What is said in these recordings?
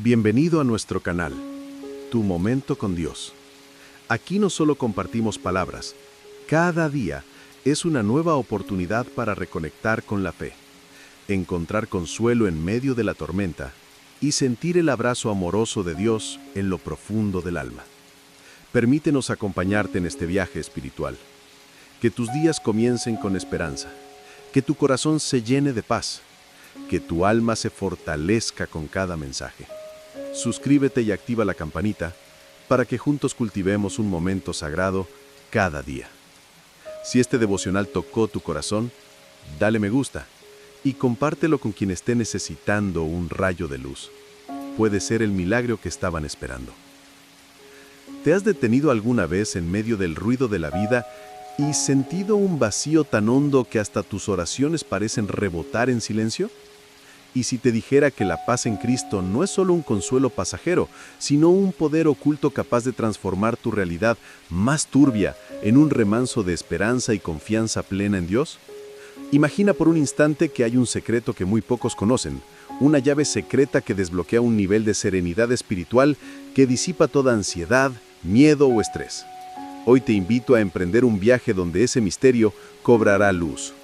Bienvenido a nuestro canal, Tu Momento con Dios. Aquí no solo compartimos palabras, cada día es una nueva oportunidad para reconectar con la fe, encontrar consuelo en medio de la tormenta y sentir el abrazo amoroso de Dios en lo profundo del alma. Permítenos acompañarte en este viaje espiritual. Que tus días comiencen con esperanza, que tu corazón se llene de paz, que tu alma se fortalezca con cada mensaje. Suscríbete y activa la campanita para que juntos cultivemos un momento sagrado cada día. Si este devocional tocó tu corazón, dale me gusta y compártelo con quien esté necesitando un rayo de luz. Puede ser el milagro que estaban esperando. ¿Te has detenido alguna vez en medio del ruido de la vida y sentido un vacío tan hondo que hasta tus oraciones parecen rebotar en silencio? Y si te dijera que la paz en Cristo no es solo un consuelo pasajero, sino un poder oculto capaz de transformar tu realidad más turbia en un remanso de esperanza y confianza plena en Dios? Imagina por un instante que hay un secreto que muy pocos conocen, una llave secreta que desbloquea un nivel de serenidad espiritual que disipa toda ansiedad, miedo o estrés. Hoy te invito a emprender un viaje donde ese misterio cobrará luz.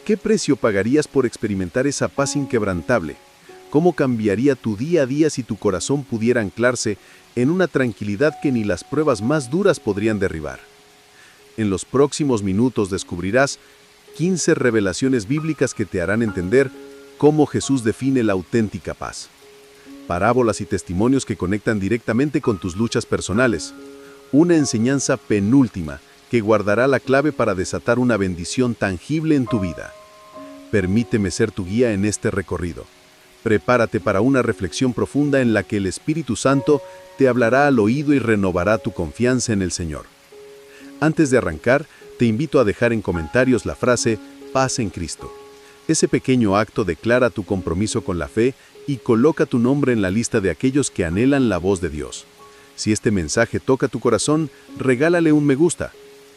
¿Qué precio pagarías por experimentar esa paz inquebrantable? ¿Cómo cambiaría tu día a día si tu corazón pudiera anclarse en una tranquilidad que ni las pruebas más duras podrían derribar? En los próximos minutos descubrirás 15 revelaciones bíblicas que te harán entender cómo Jesús define la auténtica paz. Parábolas y testimonios que conectan directamente con tus luchas personales. Una enseñanza penúltima que guardará la clave para desatar una bendición tangible en tu vida. Permíteme ser tu guía en este recorrido. Prepárate para una reflexión profunda en la que el Espíritu Santo te hablará al oído y renovará tu confianza en el Señor. Antes de arrancar, te invito a dejar en comentarios la frase «Paz en Cristo». Ese pequeño acto declara tu compromiso con la fe y coloca tu nombre en la lista de aquellos que anhelan la voz de Dios. Si este mensaje toca tu corazón, regálale un me gusta.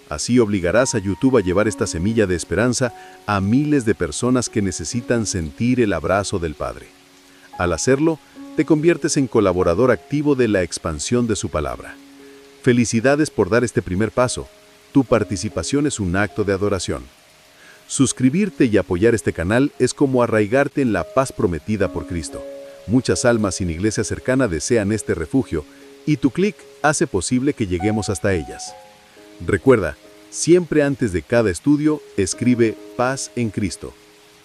Así obligarás a YouTube a llevar esta semilla de esperanza a miles de personas que necesitan sentir el abrazo del Padre. Al hacerlo, te conviertes en colaborador activo de la expansión de su palabra. Felicidades por dar este primer paso. Tu participación es un acto de adoración. Suscribirte y apoyar este canal es como arraigarte en la paz prometida por Cristo. Muchas almas sin iglesia cercana desean este refugio, y tu clic hace posible que lleguemos hasta ellas. Recuerda, siempre antes de cada estudio, escribe Paz en Cristo.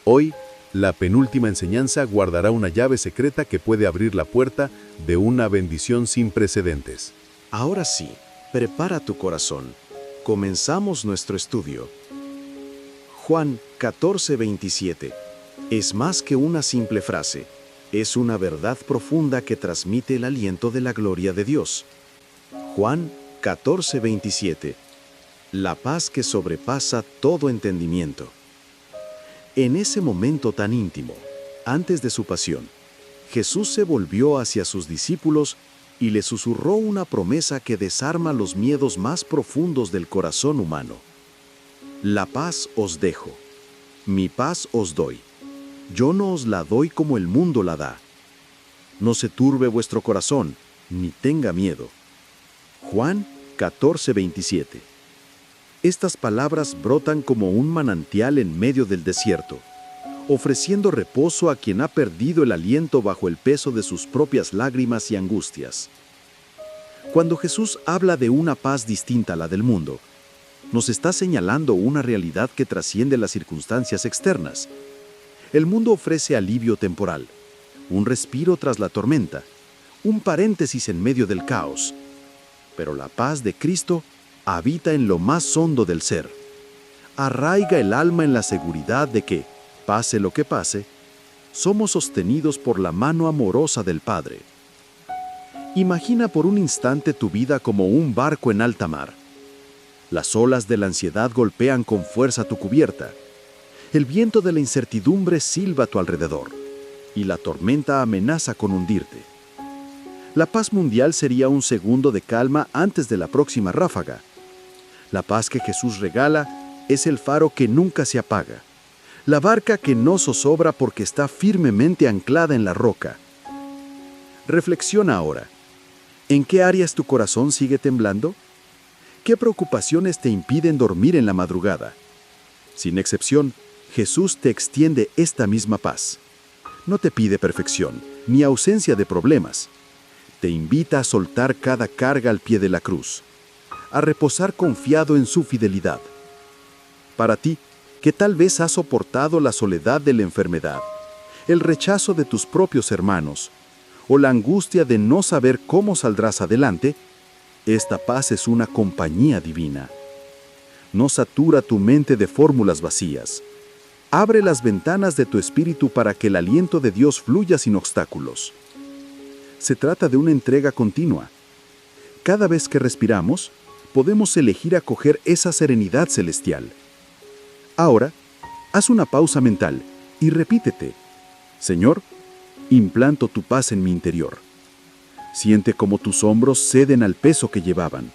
Hoy, la penúltima enseñanza guardará una llave secreta que puede abrir la puerta de una bendición sin precedentes. Ahora sí, prepara tu corazón. Comenzamos nuestro estudio. Juan 14:27. Es más que una simple frase. Es una verdad profunda que transmite el aliento de la gloria de Dios. Juan 14:27. La paz que sobrepasa todo entendimiento. En ese momento tan íntimo, antes de su pasión, Jesús se volvió hacia sus discípulos y les susurró una promesa que desarma los miedos más profundos del corazón humano. La paz os dejo, mi paz os doy. Yo no os la doy como el mundo la da. No se turbe vuestro corazón, ni tenga miedo. Juan 14:27. Estas palabras brotan como un manantial en medio del desierto, ofreciendo reposo a quien ha perdido el aliento bajo el peso de sus propias lágrimas y angustias. Cuando Jesús habla de una paz distinta a la del mundo, nos está señalando una realidad que trasciende las circunstancias externas. El mundo ofrece alivio temporal, un respiro tras la tormenta, un paréntesis en medio del caos. Pero la paz de Cristo habita en lo más hondo del ser. Arraiga el alma en la seguridad de que, pase lo que pase, somos sostenidos por la mano amorosa del Padre. Imagina por un instante tu vida como un barco en alta mar. Las olas de la ansiedad golpean con fuerza tu cubierta. El viento de la incertidumbre silba a tu alrededor, y la tormenta amenaza con hundirte. La paz mundial sería un segundo de calma antes de la próxima ráfaga. La paz que Jesús regala es el faro que nunca se apaga, la barca que no zozobra porque está firmemente anclada en la roca. Reflexiona ahora. ¿En qué áreas tu corazón sigue temblando? ¿Qué preocupaciones te impiden dormir en la madrugada? Sin excepción, Jesús te extiende esta misma paz. No te pide perfección, ni ausencia de problemas. Te invita a soltar cada carga al pie de la cruz, a reposar confiado en su fidelidad. Para ti, que tal vez has soportado la soledad de la enfermedad, el rechazo de tus propios hermanos, o la angustia de no saber cómo saldrás adelante, esta paz es una compañía divina. No satura tu mente de fórmulas vacías. Abre las ventanas de tu espíritu para que el aliento de Dios fluya sin obstáculos. Se trata de una entrega continua. Cada vez que respiramos, podemos elegir acoger esa serenidad celestial. Ahora, haz una pausa mental y repítete: Señor, implanto tu paz en mi interior. Siente cómo tus hombros ceden al peso que llevaban,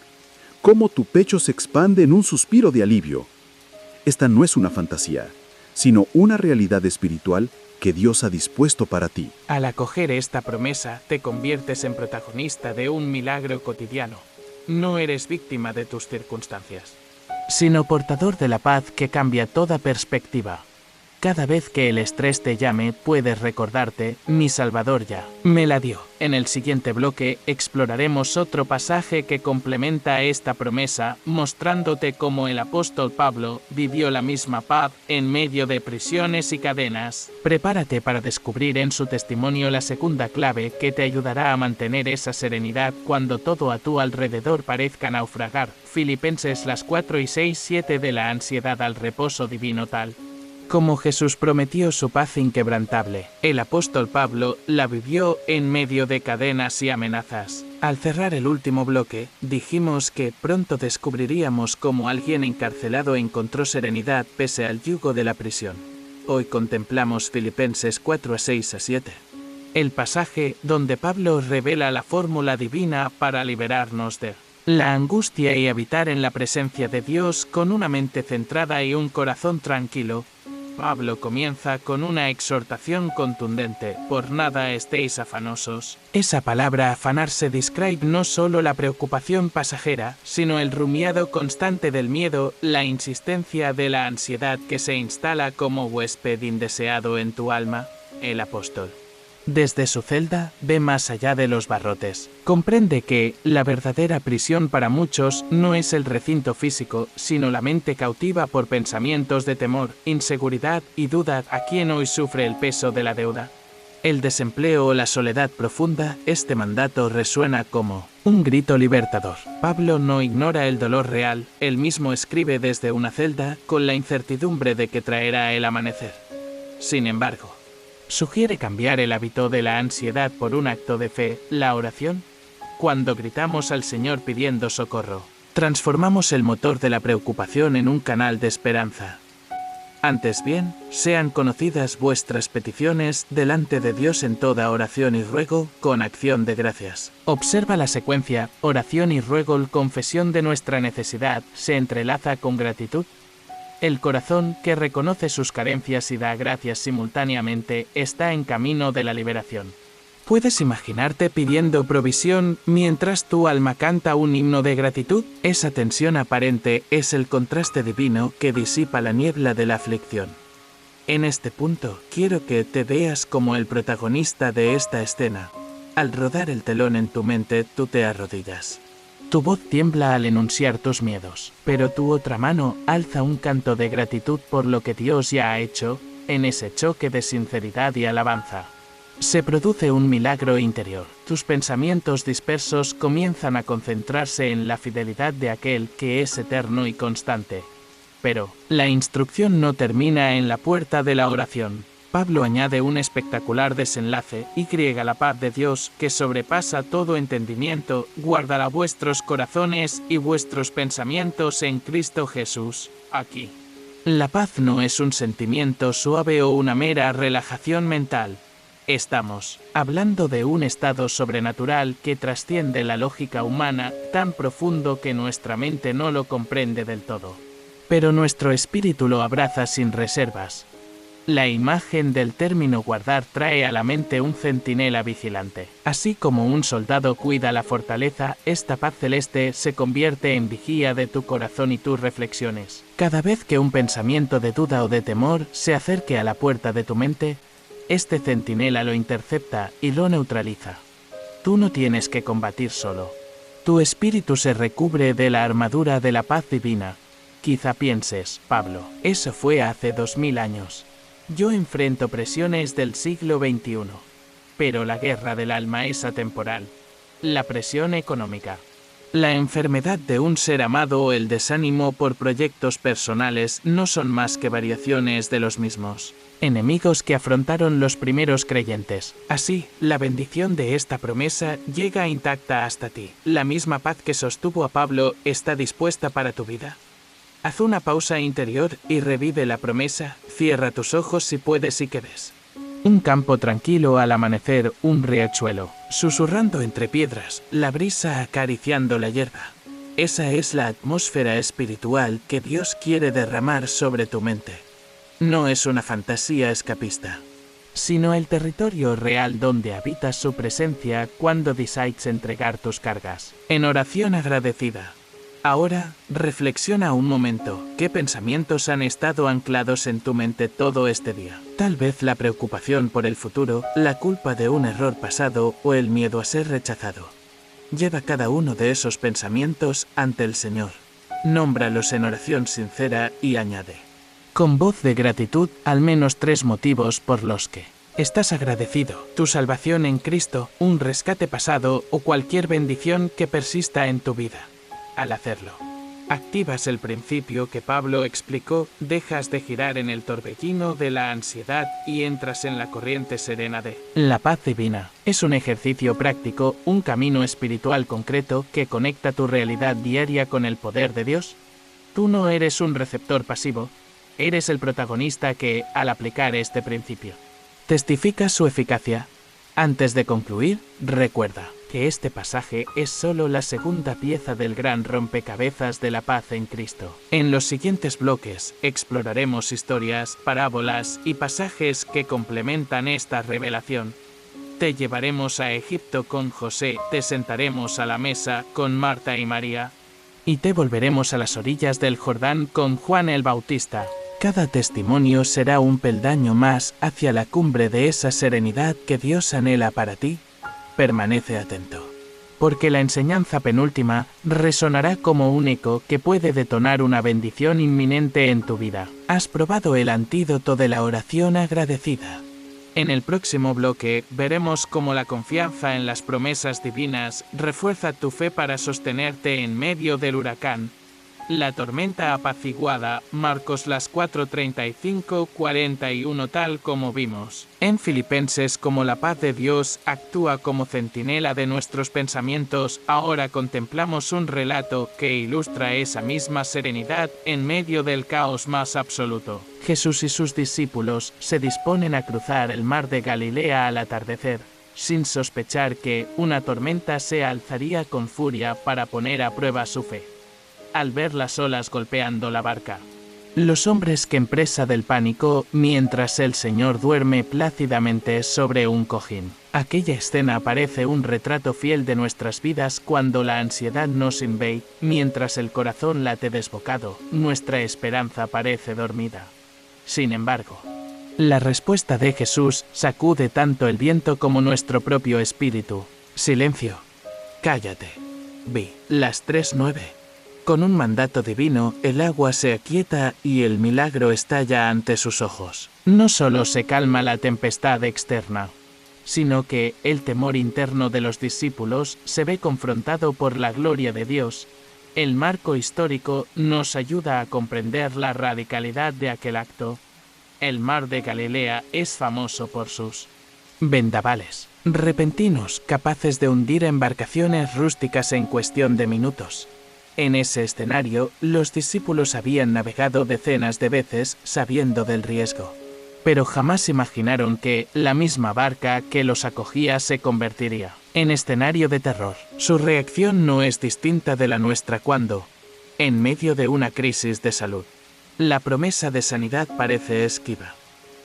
cómo tu pecho se expande en un suspiro de alivio. Esta no es una fantasía, sino una realidad espiritual que Dios ha dispuesto para ti. Al acoger esta promesa, te conviertes en protagonista de un milagro cotidiano. No eres víctima de tus circunstancias, sino portador de la paz que cambia toda perspectiva. Cada vez que el estrés te llame, puedes recordarte: mi Salvador ya me la dio. En el siguiente bloque exploraremos otro pasaje que complementa esta promesa, mostrándote cómo el apóstol Pablo vivió la misma paz en medio de prisiones y cadenas. Prepárate para descubrir en su testimonio la segunda clave que te ayudará a mantener esa serenidad cuando todo a tu alrededor parezca naufragar. Filipenses 4 y 6, 7 de la ansiedad al reposo divino tal. Como Jesús prometió su paz inquebrantable, el apóstol Pablo la vivió en medio de cadenas y amenazas. Al cerrar el último bloque, dijimos que pronto descubriríamos cómo alguien encarcelado encontró serenidad pese al yugo de la prisión. Hoy contemplamos Filipenses 4, 6 a 7. El pasaje donde Pablo revela la fórmula divina para liberarnos de la angustia y habitar en la presencia de Dios con una mente centrada y un corazón tranquilo. Pablo comienza con una exhortación contundente: por nada estéis afanosos. Esa palabra afanarse describe no solo la preocupación pasajera, sino el rumiado constante del miedo, la insistencia de la ansiedad que se instala como huésped indeseado en tu alma. El apóstol, desde su celda, ve más allá de los barrotes. Comprende que la verdadera prisión para muchos no es el recinto físico, sino la mente cautiva por pensamientos de temor, inseguridad y duda. ¿A quien hoy sufre el peso de la deuda, el desempleo o la soledad profunda? Este mandato resuena como un grito libertador. Pablo no ignora el dolor real, él mismo escribe desde una celda con la incertidumbre de que traerá el amanecer. Sin embargo, sugiere cambiar el hábito de la ansiedad por un acto de fe, la oración. Cuando gritamos al Señor pidiendo socorro, transformamos el motor de la preocupación en un canal de esperanza. Antes bien, sean conocidas vuestras peticiones delante de Dios en toda oración y ruego, con acción de gracias. Observa la secuencia: oración y ruego. Confesión de nuestra necesidad se entrelaza con gratitud. El corazón que reconoce sus carencias y da gracias simultáneamente está en camino de la liberación. ¿Puedes imaginarte pidiendo provisión mientras tu alma canta un himno de gratitud? Esa tensión aparente es el contraste divino que disipa la niebla de la aflicción. En este punto, quiero que te veas como el protagonista de esta escena. Al rodar el telón en tu mente, tú te arrodillas. Tu voz tiembla al enunciar tus miedos, pero tu otra mano alza un canto de gratitud por lo que Dios ya ha hecho. En ese choque de sinceridad y alabanza, se produce un milagro interior. Tus pensamientos dispersos comienzan a concentrarse en la fidelidad de aquel que es eterno y constante. Pero la instrucción no termina en la puerta de la oración. Pablo añade un espectacular desenlace: y la paz de Dios, que sobrepasa todo entendimiento, guardará vuestros corazones y vuestros pensamientos en Cristo Jesús. Aquí, la paz no es un sentimiento suave o una mera relajación mental. Estamos hablando de un estado sobrenatural que trasciende la lógica humana, tan profundo que nuestra mente no lo comprende del todo. Pero nuestro espíritu lo abraza sin reservas. La imagen del término guardar trae a la mente un centinela vigilante. Así como un soldado cuida la fortaleza, esta paz celeste se convierte en vigía de tu corazón y tus reflexiones. Cada vez que un pensamiento de duda o de temor se acerque a la puerta de tu mente, este centinela lo intercepta y lo neutraliza. Tú no tienes que combatir solo. Tu espíritu se recubre de la armadura de la paz divina. Quizá pienses, Pablo, eso fue hace 2000 años. Yo enfrento presiones del siglo XXI. Pero la guerra del alma es atemporal. La presión económica, la enfermedad de un ser amado o el desánimo por proyectos personales no son más que variaciones de los mismos enemigos que afrontaron los primeros creyentes. Así, la bendición de esta promesa llega intacta hasta ti. La misma paz que sostuvo a Pablo está dispuesta para tu vida. Haz una pausa interior y revive la promesa. Cierra tus ojos si puedes y que ves. Un campo tranquilo al amanecer, un riachuelo, susurrando entre piedras, la brisa acariciando la hierba. Esa es la atmósfera espiritual que Dios quiere derramar sobre tu mente. No es una fantasía escapista, sino el territorio real donde habita su presencia cuando decides entregar tus cargas. En oración agradecida. Ahora, reflexiona un momento, ¿qué pensamientos han estado anclados en tu mente todo este día? Tal vez la preocupación por el futuro, la culpa de un error pasado o el miedo a ser rechazado. Lleva cada uno de esos pensamientos ante el Señor. Nómbralos en oración sincera y añade, con voz de gratitud, al menos 3 motivos por los que estás agradecido: tu salvación en Cristo, un rescate pasado o cualquier bendición que persista en tu vida. Al hacerlo, activas el principio que Pablo explicó, dejas de girar en el torbellino de la ansiedad y entras en la corriente serena de la paz divina. Es un ejercicio práctico, un camino espiritual concreto que conecta tu realidad diaria con el poder de Dios. Tú no eres un receptor pasivo, eres el protagonista que, al aplicar este principio, testifica su eficacia. Antes de concluir, recuerda que este pasaje es solo la segunda pieza del gran rompecabezas de la paz en Cristo. En los siguientes bloques exploraremos historias, parábolas y pasajes que complementan esta revelación. Te llevaremos a Egipto con José, te sentaremos a la mesa con Marta y María, y te volveremos a las orillas del Jordán con Juan el Bautista. Cada testimonio será un peldaño más hacia la cumbre de esa serenidad que Dios anhela para ti. Permanece atento, porque la enseñanza penúltima resonará como un eco que puede detonar una bendición inminente en tu vida. Has probado el antídoto de la oración agradecida. En el próximo bloque veremos cómo la confianza en las promesas divinas refuerza tu fe para sostenerte en medio del huracán. La tormenta apaciguada, Marcos las 4:35-41, tal como vimos en Filipenses, como la paz de Dios actúa como centinela de nuestros pensamientos. Ahora contemplamos un relato que ilustra esa misma serenidad en medio del caos más absoluto. Jesús y sus discípulos se disponen a cruzar el mar de Galilea al atardecer, sin sospechar que una tormenta se alzaría con furia para poner a prueba su fe. Al ver las olas golpeando la barca, los hombres quedan presa del pánico mientras el Señor duerme plácidamente sobre un cojín. Aquella escena parece un retrato fiel de nuestras vidas cuando la ansiedad nos invade, mientras el corazón late desbocado, nuestra esperanza parece dormida. Sin embargo, la respuesta de Jesús sacude tanto el viento como nuestro propio espíritu. Silencio. Cállate. Vi. Las 3:9. Con un mandato divino, el agua se aquieta y el milagro estalla ante sus ojos. No solo se calma la tempestad externa, sino que el temor interno de los discípulos se ve confrontado por la gloria de Dios. El marco histórico nos ayuda a comprender la radicalidad de aquel acto. El mar de Galilea es famoso por sus vendavales repentinos, capaces de hundir embarcaciones rústicas en cuestión de minutos. En ese escenario, los discípulos habían navegado decenas de veces sabiendo del riesgo, pero jamás imaginaron que la misma barca que los acogía se convertiría en escenario de terror. Su reacción no es distinta de la nuestra cuando, en medio de una crisis de salud, la promesa de sanidad parece esquiva.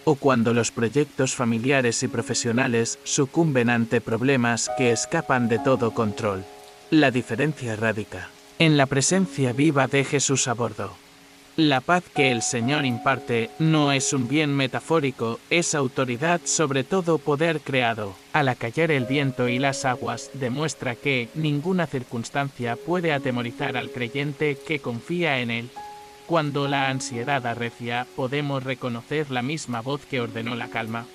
o cuando los proyectos familiares y profesionales sucumben ante problemas que escapan de todo control. La diferencia radica en la presencia viva de Jesús a bordo. La paz que el Señor imparte no es un bien metafórico, es autoridad sobre todo poder creado. Al acallar el viento y las aguas, demuestra que ninguna circunstancia puede atemorizar al creyente que confía en Él. Cuando la ansiedad arrecia, podemos reconocer la misma voz que ordenó la calma.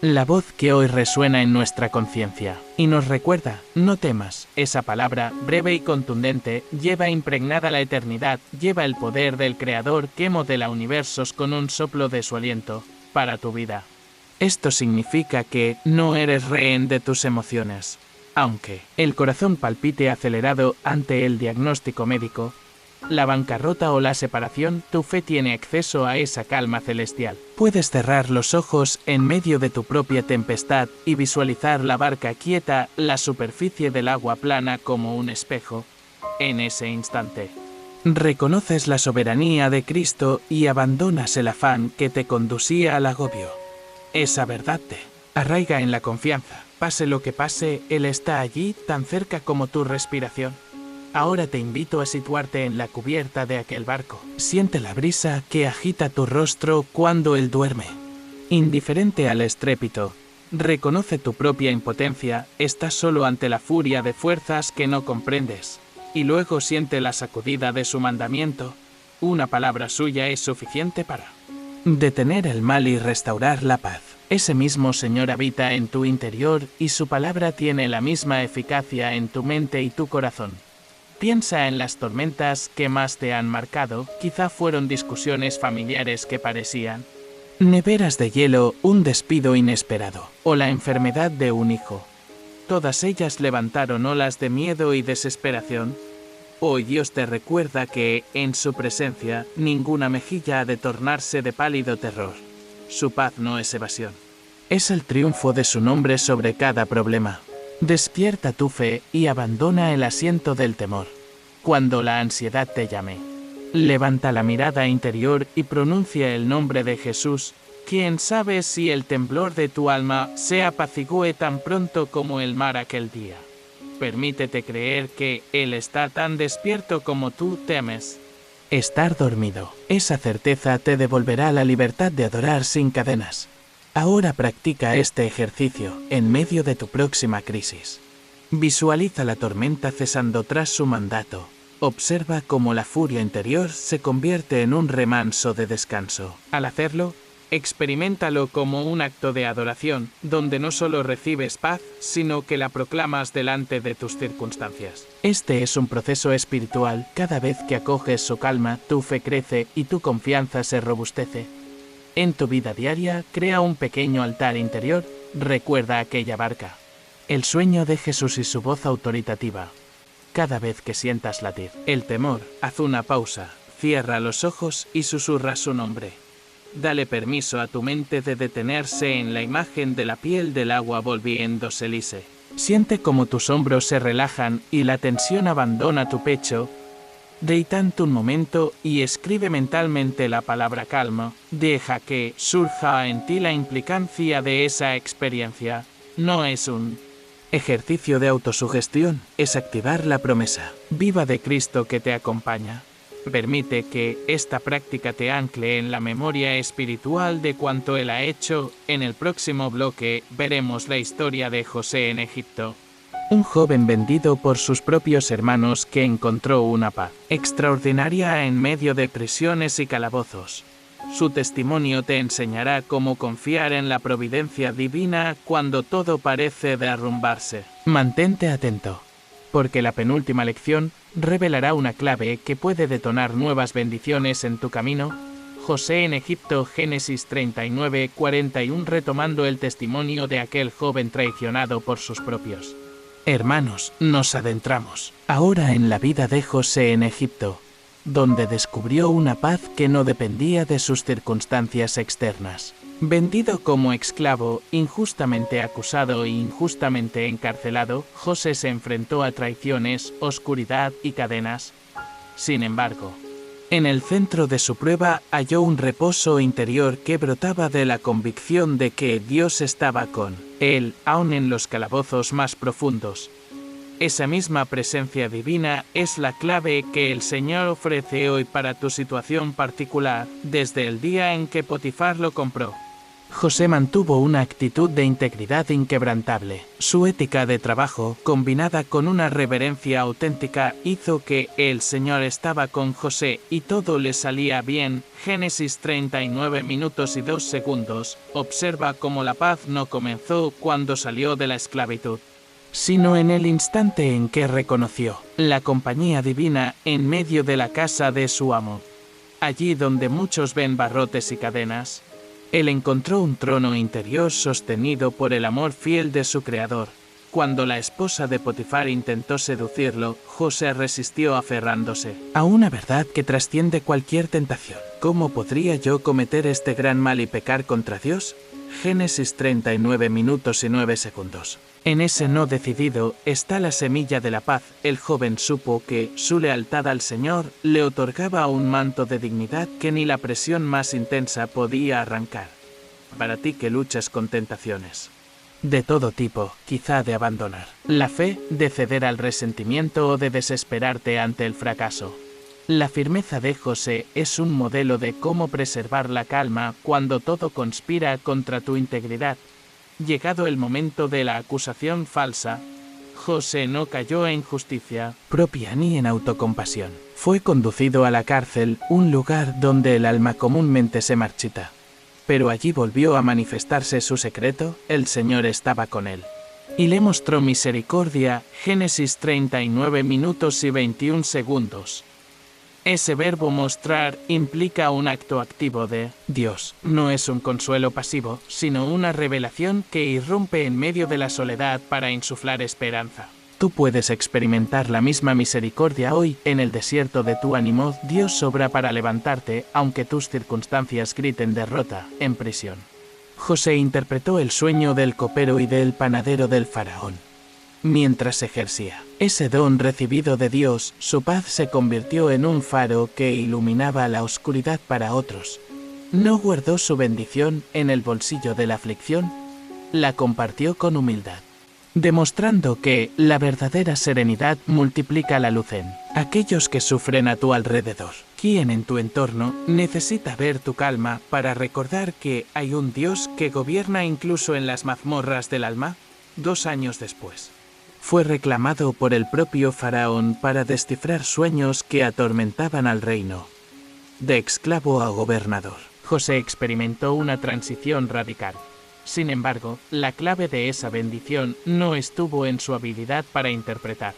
La voz que hoy resuena en nuestra conciencia y nos recuerda, no temas. Esa palabra, breve y contundente, lleva impregnada la eternidad, lleva el poder del Creador que modela universos con un soplo de su aliento, para tu vida. Esto significa que no eres rehén de tus emociones. Aunque el corazón palpite acelerado ante el diagnóstico médico, la bancarrota o la separación, tu fe tiene acceso a esa calma celestial. Puedes cerrar los ojos en medio de tu propia tempestad y visualizar la barca quieta, la superficie del agua plana como un espejo. En ese instante, reconoces la soberanía de Cristo y abandonas el afán que te conducía al agobio. Esa verdad te arraiga en la confianza. Pase lo que pase, Él está allí, tan cerca como tu respiración. Ahora te invito a situarte en la cubierta de aquel barco. Siente la brisa que agita tu rostro cuando Él duerme. Indiferente al estrépito, reconoce tu propia impotencia, estás solo ante la furia de fuerzas que no comprendes. Y luego siente la sacudida de su mandamiento. Una palabra suya es suficiente para detener el mal y restaurar la paz. Ese mismo Señor habita en tu interior y su palabra tiene la misma eficacia en tu mente y tu corazón. Piensa en las tormentas que más te han marcado, quizá fueron discusiones familiares que parecían neveras de hielo, un despido inesperado, o la enfermedad de un hijo. Todas ellas levantaron olas de miedo y desesperación. Hoy Dios te recuerda que, en su presencia, ninguna mejilla ha de tornarse de pálido terror. Su paz no es evasión. Es el triunfo de su nombre sobre cada problema. Despierta tu fe y abandona el asiento del temor. Cuando la ansiedad te llame, levanta la mirada interior y pronuncia el nombre de Jesús, quien sabe si el temblor de tu alma se apacigúe tan pronto como el mar aquel día. Permítete creer que Él está tan despierto como tú temes. Estar dormido, esa certeza te devolverá la libertad de adorar sin cadenas. Ahora practica este ejercicio en medio de tu próxima crisis. Visualiza la tormenta cesando tras su mandato. Observa cómo la furia interior se convierte en un remanso de descanso. Al hacerlo, experiméntalo como un acto de adoración, donde no solo recibes paz, sino que la proclamas delante de tus circunstancias. Este es un proceso espiritual. Cada vez que acoges su calma, tu fe crece y tu confianza se robustece. En tu vida diaria, crea un pequeño altar interior, recuerda aquella barca. El sueño de Jesús y su voz autoritativa. Cada vez que sientas latir el temor, haz una pausa, cierra los ojos y susurra su nombre. Dale permiso a tu mente de detenerse en la imagen de la piel del agua volviéndose lisa. Siente como tus hombros se relajan y la tensión abandona tu pecho. Detente un momento y escribe mentalmente la palabra calma. Deja que surja en ti la implicancia de esa experiencia. No es un ejercicio de autosugestión, es activar la promesa viva de Cristo que te acompaña. Permite que esta práctica te ancle en la memoria espiritual de cuanto Él ha hecho. En el próximo bloque veremos la historia de José en Egipto. Un joven vendido por sus propios hermanos que encontró una paz extraordinaria en medio de prisiones y calabozos. Su testimonio te enseñará cómo confiar en la providencia divina cuando todo parece derrumbarse. Mantente atento, porque la penúltima lección revelará una clave que puede detonar nuevas bendiciones en tu camino. José en Egipto, Génesis 39:41, retomando el testimonio de aquel joven traicionado por sus propios hermanos, nos adentramos ahora en la vida de José en Egipto, donde descubrió una paz que no dependía de sus circunstancias externas. Vendido como esclavo, injustamente acusado e injustamente encarcelado, José se enfrentó a traiciones, oscuridad y cadenas. Sin embargo, En el centro de su prueba halló un reposo interior que brotaba de la convicción de que Dios estaba con él, aun en los calabozos más profundos. Esa misma presencia divina es la clave que el Señor ofrece hoy para tu situación particular, desde el día en que Potifar lo compró. José mantuvo una actitud de integridad inquebrantable. Su ética de trabajo, combinada con una reverencia auténtica, hizo que el Señor estaba con José y todo le salía bien. Génesis 39 minutos y 2 segundos. Observa cómo la paz no comenzó cuando salió de la esclavitud, sino en el instante en que reconoció la compañía divina en medio de la casa de su amo. Allí donde muchos ven barrotes y cadenas, él encontró un trono interior sostenido por el amor fiel de su creador. Cuando la esposa de Potifar intentó seducirlo, José resistió aferrándose a una verdad que trasciende cualquier tentación. ¿Cómo podría yo cometer este gran mal y pecar contra Dios? Génesis 39 minutos y 9 segundos. En ese no decidido está la semilla de la paz. El joven supo que su lealtad al Señor le otorgaba un manto de dignidad que ni la presión más intensa podía arrancar. Para ti que luchas con tentaciones de todo tipo, quizá de abandonar la fe, de ceder al resentimiento o de desesperarte ante el fracaso, la firmeza de José es un modelo de cómo preservar la calma cuando todo conspira contra tu integridad. Llegado el momento de la acusación falsa, José no cayó en justicia propia ni en autocompasión. Fue conducido a la cárcel, un lugar donde el alma comúnmente se marchita. Pero allí volvió a manifestarse su secreto, el Señor estaba con él y le mostró misericordia. Génesis 39 minutos y 21 segundos. Ese verbo mostrar implica un acto activo de Dios. No es un consuelo pasivo, sino una revelación que irrumpe en medio de la soledad para insuflar esperanza. Tú puedes experimentar la misma misericordia hoy. En el desierto de tu ánimo, Dios obra para levantarte, aunque tus circunstancias griten derrota, en prisión. José interpretó el sueño del copero y del panadero del faraón. Mientras ejercía ese don recibido de Dios, su paz se convirtió en un faro que iluminaba la oscuridad para otros. No guardó su bendición en el bolsillo de la aflicción, la compartió con humildad, demostrando que la verdadera serenidad multiplica la luz en aquellos que sufren a tu alrededor. ¿Quién en tu entorno necesita ver tu calma para recordar que hay un Dios que gobierna incluso en las mazmorras del alma? 2 años después, fue reclamado por el propio faraón para descifrar sueños que atormentaban al reino. De esclavo a gobernador, José experimentó una transición radical. Sin embargo, la clave de esa bendición no estuvo en su habilidad para interpretar,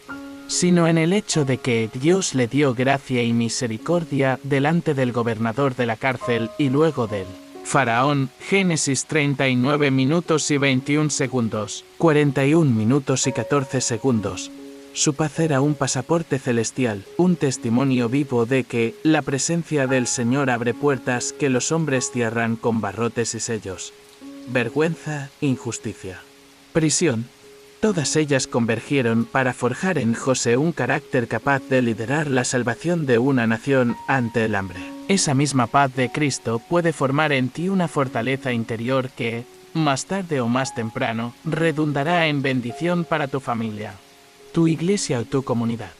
sino en el hecho de que Dios le dio gracia y misericordia delante del gobernador de la cárcel y luego del faraón. Génesis 39 minutos y 21 segundos, 41 minutos y 14 segundos. Su paz era un pasaporte celestial, un testimonio vivo de que la presencia del Señor abre puertas que los hombres cierran con barrotes y sellos. Vergüenza, injusticia, prisión. Todas ellas convergieron para forjar en José un carácter capaz de liderar la salvación de una nación ante el hambre. Esa misma paz de Cristo puede formar en ti una fortaleza interior que, más tarde o más temprano, redundará en bendición para tu familia, tu iglesia o tu comunidad.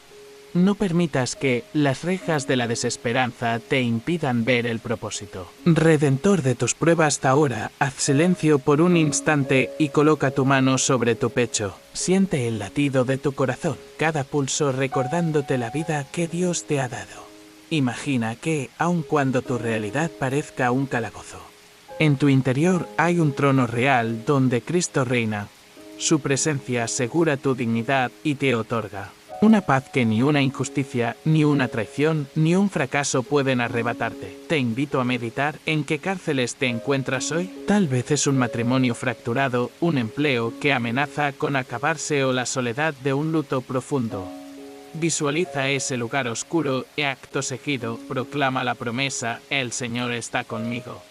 No permitas que las rejas de la desesperanza te impidan ver el propósito redentor de tus pruebas. Ahora, haz silencio por un instante y coloca tu mano sobre tu pecho. Siente el latido de tu corazón, cada pulso recordándote la vida que Dios te ha dado. Imagina que, aun cuando tu realidad parezca un calabozo, en tu interior hay un trono real donde Cristo reina. Su presencia asegura tu dignidad y te otorga una paz que ni una injusticia, ni una traición, ni un fracaso pueden arrebatarte. Te invito a meditar en qué cárceles te encuentras hoy. Tal vez es un matrimonio fracturado, un empleo que amenaza con acabarse o la soledad de un luto profundo. Visualiza ese lugar oscuro y acto seguido proclama la promesa: el Señor está conmigo.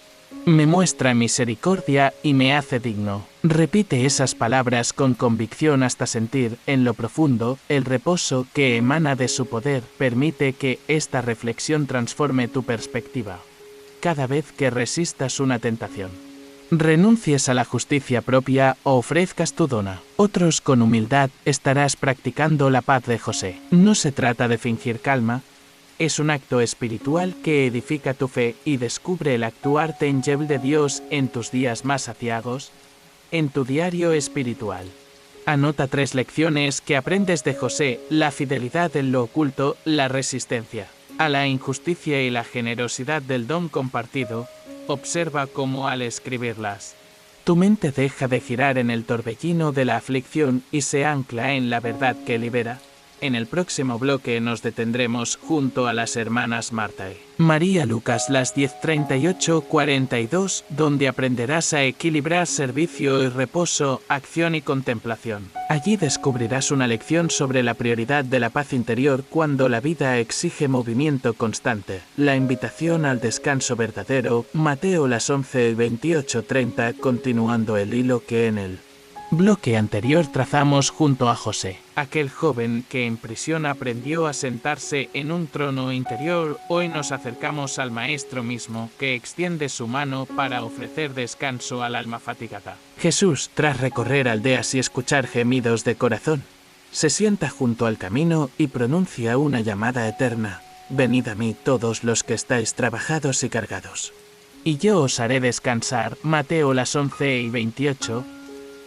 Me muestra misericordia y me hace digno. Repite esas palabras con convicción hasta sentir, en lo profundo, el reposo que emana de su poder. Permite que esta reflexión transforme tu perspectiva. Cada vez que resistas una tentación, renuncies a la justicia propia o ofrezcas tu dona. Otros con humildad estarás practicando la paz de José. No se trata de fingir calma, es un acto espiritual que edifica tu fe y descubre el actuar tangible de Dios en tus días más aciagos, en tu diario espiritual. Anota 3 lecciones que aprendes de José: la fidelidad en lo oculto, la resistencia a la injusticia y la generosidad del don compartido. Observa cómo al escribirlas, tu mente deja de girar en el torbellino de la aflicción y se ancla en la verdad que libera. En el próximo bloque nos detendremos junto a las hermanas Marta y María Lucas, las 10:38-42, donde aprenderás a equilibrar servicio y reposo, acción y contemplación. Allí descubrirás una lección sobre la prioridad de la paz interior cuando la vida exige movimiento constante. La invitación al descanso verdadero, Mateo las 11:28-30, continuando el hilo que en el bloque anterior trazamos junto a José, aquel joven que en prisión aprendió a sentarse en un trono interior. Hoy nos acercamos al Maestro mismo, que extiende su mano para ofrecer descanso al alma fatigada. Jesús, tras recorrer aldeas y escuchar gemidos de corazón, se sienta junto al camino y pronuncia una llamada eterna: venid a mí todos los que estáis trabajados y cargados, y yo os haré descansar. Mateo las 11:28.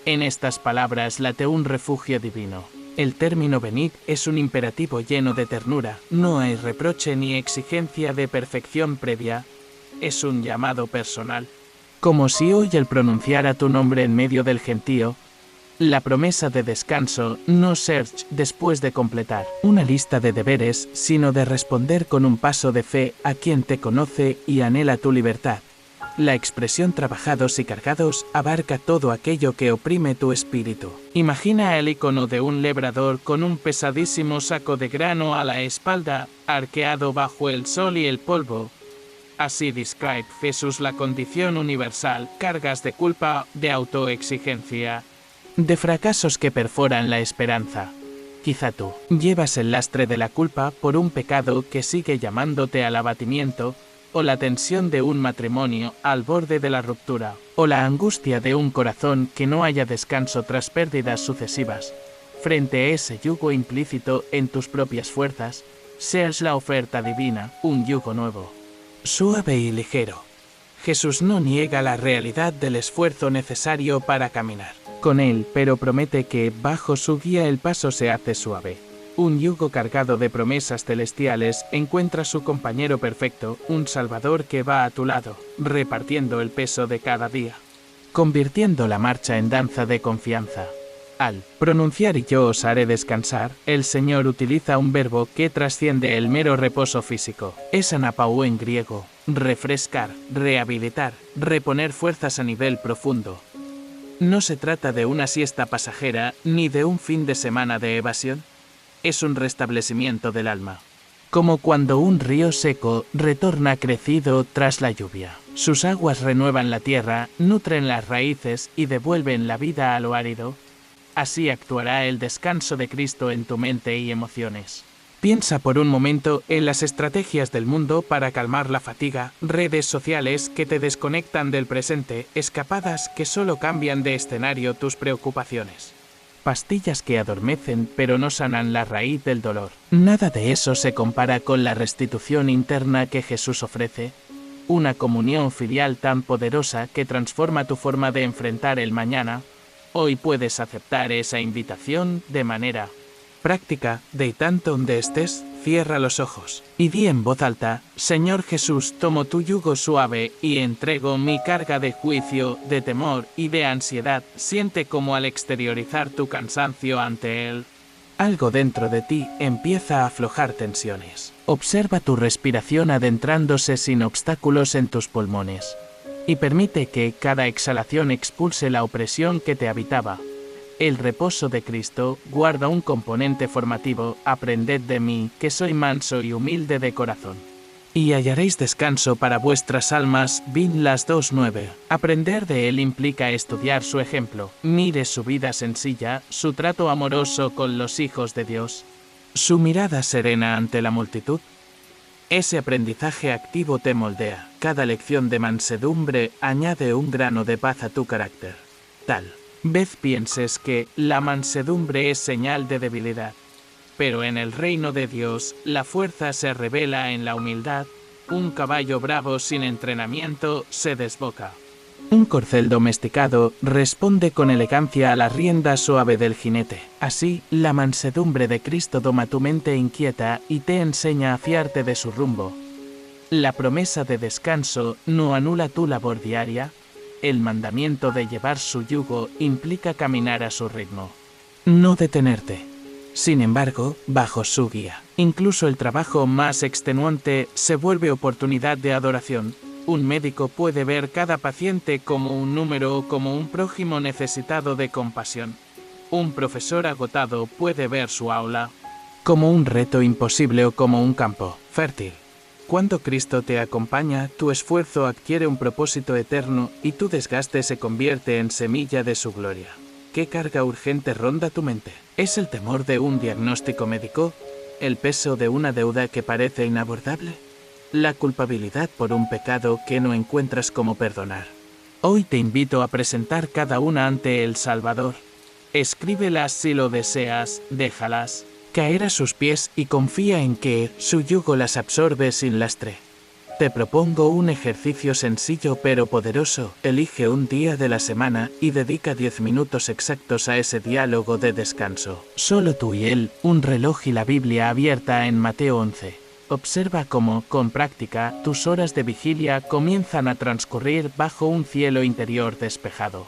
En estas palabras late un refugio divino. El término venid es un imperativo lleno de ternura. No hay reproche ni exigencia de perfección previa. Es un llamado personal. Como si hoy él pronunciara tu nombre en medio del gentío. La promesa de descanso, no search después de completar una lista de deberes, sino de responder con un paso de fe a quien te conoce y anhela tu libertad. La expresión trabajados y cargados abarca todo aquello que oprime tu espíritu. Imagina el icono de un labrador con un pesadísimo saco de grano a la espalda, arqueado bajo el sol y el polvo. Así describe Jesús la condición universal: cargas de culpa, de autoexigencia, de fracasos que perforan la esperanza. Quizá tú llevas el lastre de la culpa por un pecado que sigue llamándote al abatimiento, o la tensión de un matrimonio al borde de la ruptura, o la angustia de un corazón que no haya descanso tras pérdidas sucesivas. Frente a ese yugo implícito en tus propias fuerzas, seas la oferta divina, un yugo nuevo, suave y ligero. Jesús no niega la realidad del esfuerzo necesario para caminar con él, pero promete que bajo su guía el paso se hace suave. Un yugo cargado de promesas celestiales encuentra su compañero perfecto, un Salvador que va a tu lado, repartiendo el peso de cada día, convirtiendo la marcha en danza de confianza. Al pronunciar "y yo os haré descansar", el Señor utiliza un verbo que trasciende el mero reposo físico. Es anapau en griego: refrescar, rehabilitar, reponer fuerzas a nivel profundo. No se trata de una siesta pasajera, ni de un fin de semana de evasión. Es un restablecimiento del alma. Como cuando un río seco retorna crecido tras la lluvia. Sus aguas renuevan la tierra, nutren las raíces y devuelven la vida a lo árido. Así actuará el descanso de Cristo en tu mente y emociones. Piensa por un momento en las estrategias del mundo para calmar la fatiga, redes sociales que te desconectan del presente, escapadas que solo cambian de escenario tus preocupaciones. Pastillas que adormecen pero no sanan la raíz del dolor. Nada de eso se compara con la restitución interna que Jesús ofrece, una comunión filial tan poderosa que transforma tu forma de enfrentar el mañana. Hoy puedes aceptar esa invitación de manera práctica. De tanto donde estés, cierra los ojos y di en voz alta: Señor Jesús, tomo tu yugo suave y entrego mi carga de juicio, de temor y de ansiedad. Siente como al exteriorizar tu cansancio ante Él, algo dentro de ti empieza a aflojar tensiones. Observa tu respiración adentrándose sin obstáculos en tus pulmones y permite que cada exhalación expulse la opresión que te habitaba. El reposo de Cristo guarda un componente formativo: aprended de mí, que soy manso y humilde de corazón. Y hallaréis descanso para vuestras almas. Bin las 2:9. Aprender de él implica estudiar su ejemplo. Mire su vida sencilla, su trato amoroso con los hijos de Dios, su mirada serena ante la multitud. Ese aprendizaje activo te moldea. Cada lección de mansedumbre añade un grano de paz a tu carácter. Tal vez pienses que la mansedumbre es señal de debilidad. Pero en el reino de Dios, la fuerza se revela en la humildad. Un caballo bravo sin entrenamiento se desboca. Un corcel domesticado responde con elegancia a la rienda suave del jinete. Así, la mansedumbre de Cristo doma tu mente inquieta y te enseña a fiarte de su rumbo. La promesa de descanso no anula tu labor diaria. El mandamiento de llevar su yugo implica caminar a su ritmo. No detenerte. Sin embargo, bajo su guía, incluso el trabajo más extenuante se vuelve oportunidad de adoración. Un médico puede ver cada paciente como un número o como un prójimo necesitado de compasión. Un profesor agotado puede ver su aula como un reto imposible o como un campo fértil. Cuando Cristo te acompaña, tu esfuerzo adquiere un propósito eterno y tu desgaste se convierte en semilla de su gloria. ¿Qué carga urgente ronda tu mente? ¿Es el temor de un diagnóstico médico? ¿El peso de una deuda que parece inabordable? ¿La culpabilidad por un pecado que no encuentras cómo perdonar? Hoy te invito a presentar cada una ante el Salvador. Escríbelas si lo deseas, déjalas caer a sus pies y confía en que su yugo las absorbe sin lastre. Te propongo un ejercicio sencillo pero poderoso. Elige un día de la semana y dedica 10 minutos exactos a ese diálogo de descanso. Solo tú y él, un reloj y la Biblia abierta en Mateo 11. Observa cómo, con práctica, tus horas de vigilia comienzan a transcurrir bajo un cielo interior despejado.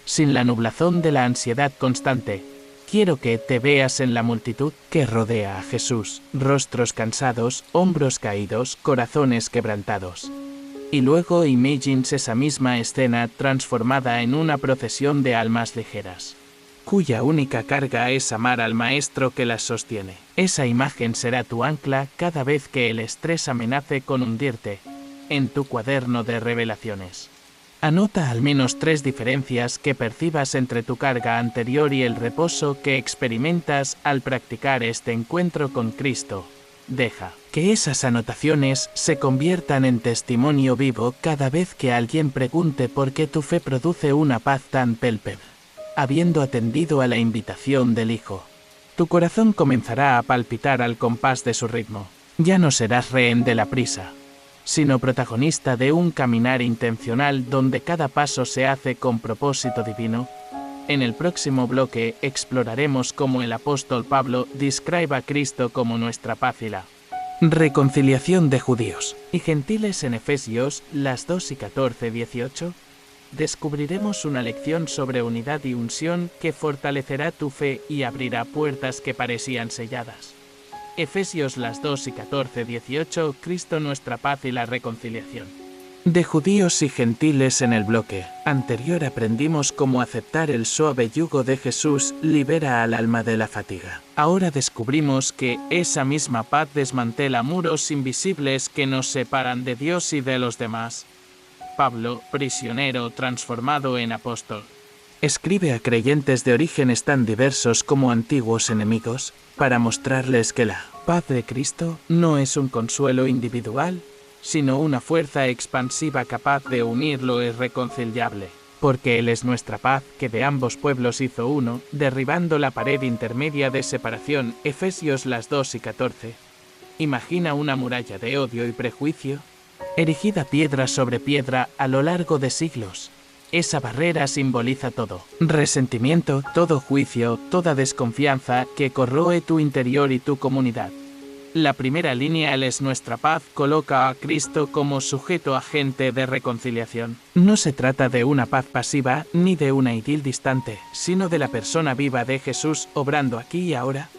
Sin la nublazón de la ansiedad constante. Quiero que te veas en la multitud que rodea a Jesús, rostros cansados, hombros caídos, corazones quebrantados. Y luego imagines esa misma escena transformada en una procesión de almas ligeras, cuya única carga es amar al Maestro que las sostiene. Esa imagen será tu ancla cada vez que el estrés amenace con hundirte en tu cuaderno de revelaciones. Anota al menos 3 diferencias que percibas entre tu carga anterior y el reposo que experimentas al practicar este encuentro con Cristo. Deja que esas anotaciones se conviertan en testimonio vivo cada vez que alguien pregunte por qué tu fe produce una paz tan palpable. Habiendo atendido a la invitación del Hijo, tu corazón comenzará a palpitar al compás de su ritmo. Ya no serás rehén de la prisa, sino protagonista de un caminar intencional donde cada paso se hace con propósito divino. En el próximo bloque exploraremos cómo el apóstol Pablo describe a Cristo como nuestra paz y la reconciliación de judíos y gentiles en Efesios, las 2 y 14, 18. Descubriremos una lección sobre unidad y unción que fortalecerá tu fe y abrirá puertas que parecían selladas. Efesios las 2 y 14, 18, Cristo nuestra paz y la reconciliación. De judíos y gentiles en el bloque anterior aprendimos cómo aceptar el suave yugo de Jesús libera al alma de la fatiga. Ahora descubrimos que esa misma paz desmantela muros invisibles que nos separan de Dios y de los demás. Pablo, prisionero transformado en apóstol, escribe a creyentes de orígenes tan diversos como antiguos enemigos, para mostrarles que la paz de Cristo no es un consuelo individual, sino una fuerza expansiva capaz de unir lo irreconciliable. Porque Él es nuestra paz, que de ambos pueblos hizo uno, derribando la pared intermedia de separación. Efesios las 2 y 14. Imagina una muralla de odio y prejuicio, erigida piedra sobre piedra a lo largo de siglos. Esa barrera simboliza todo resentimiento, todo juicio, toda desconfianza que corroe tu interior y tu comunidad. La primera línea, Él es nuestra paz, coloca a Cristo como sujeto agente de reconciliación. No se trata de una paz pasiva ni de una idil distante, sino de la persona viva de Jesús obrando aquí y ahora.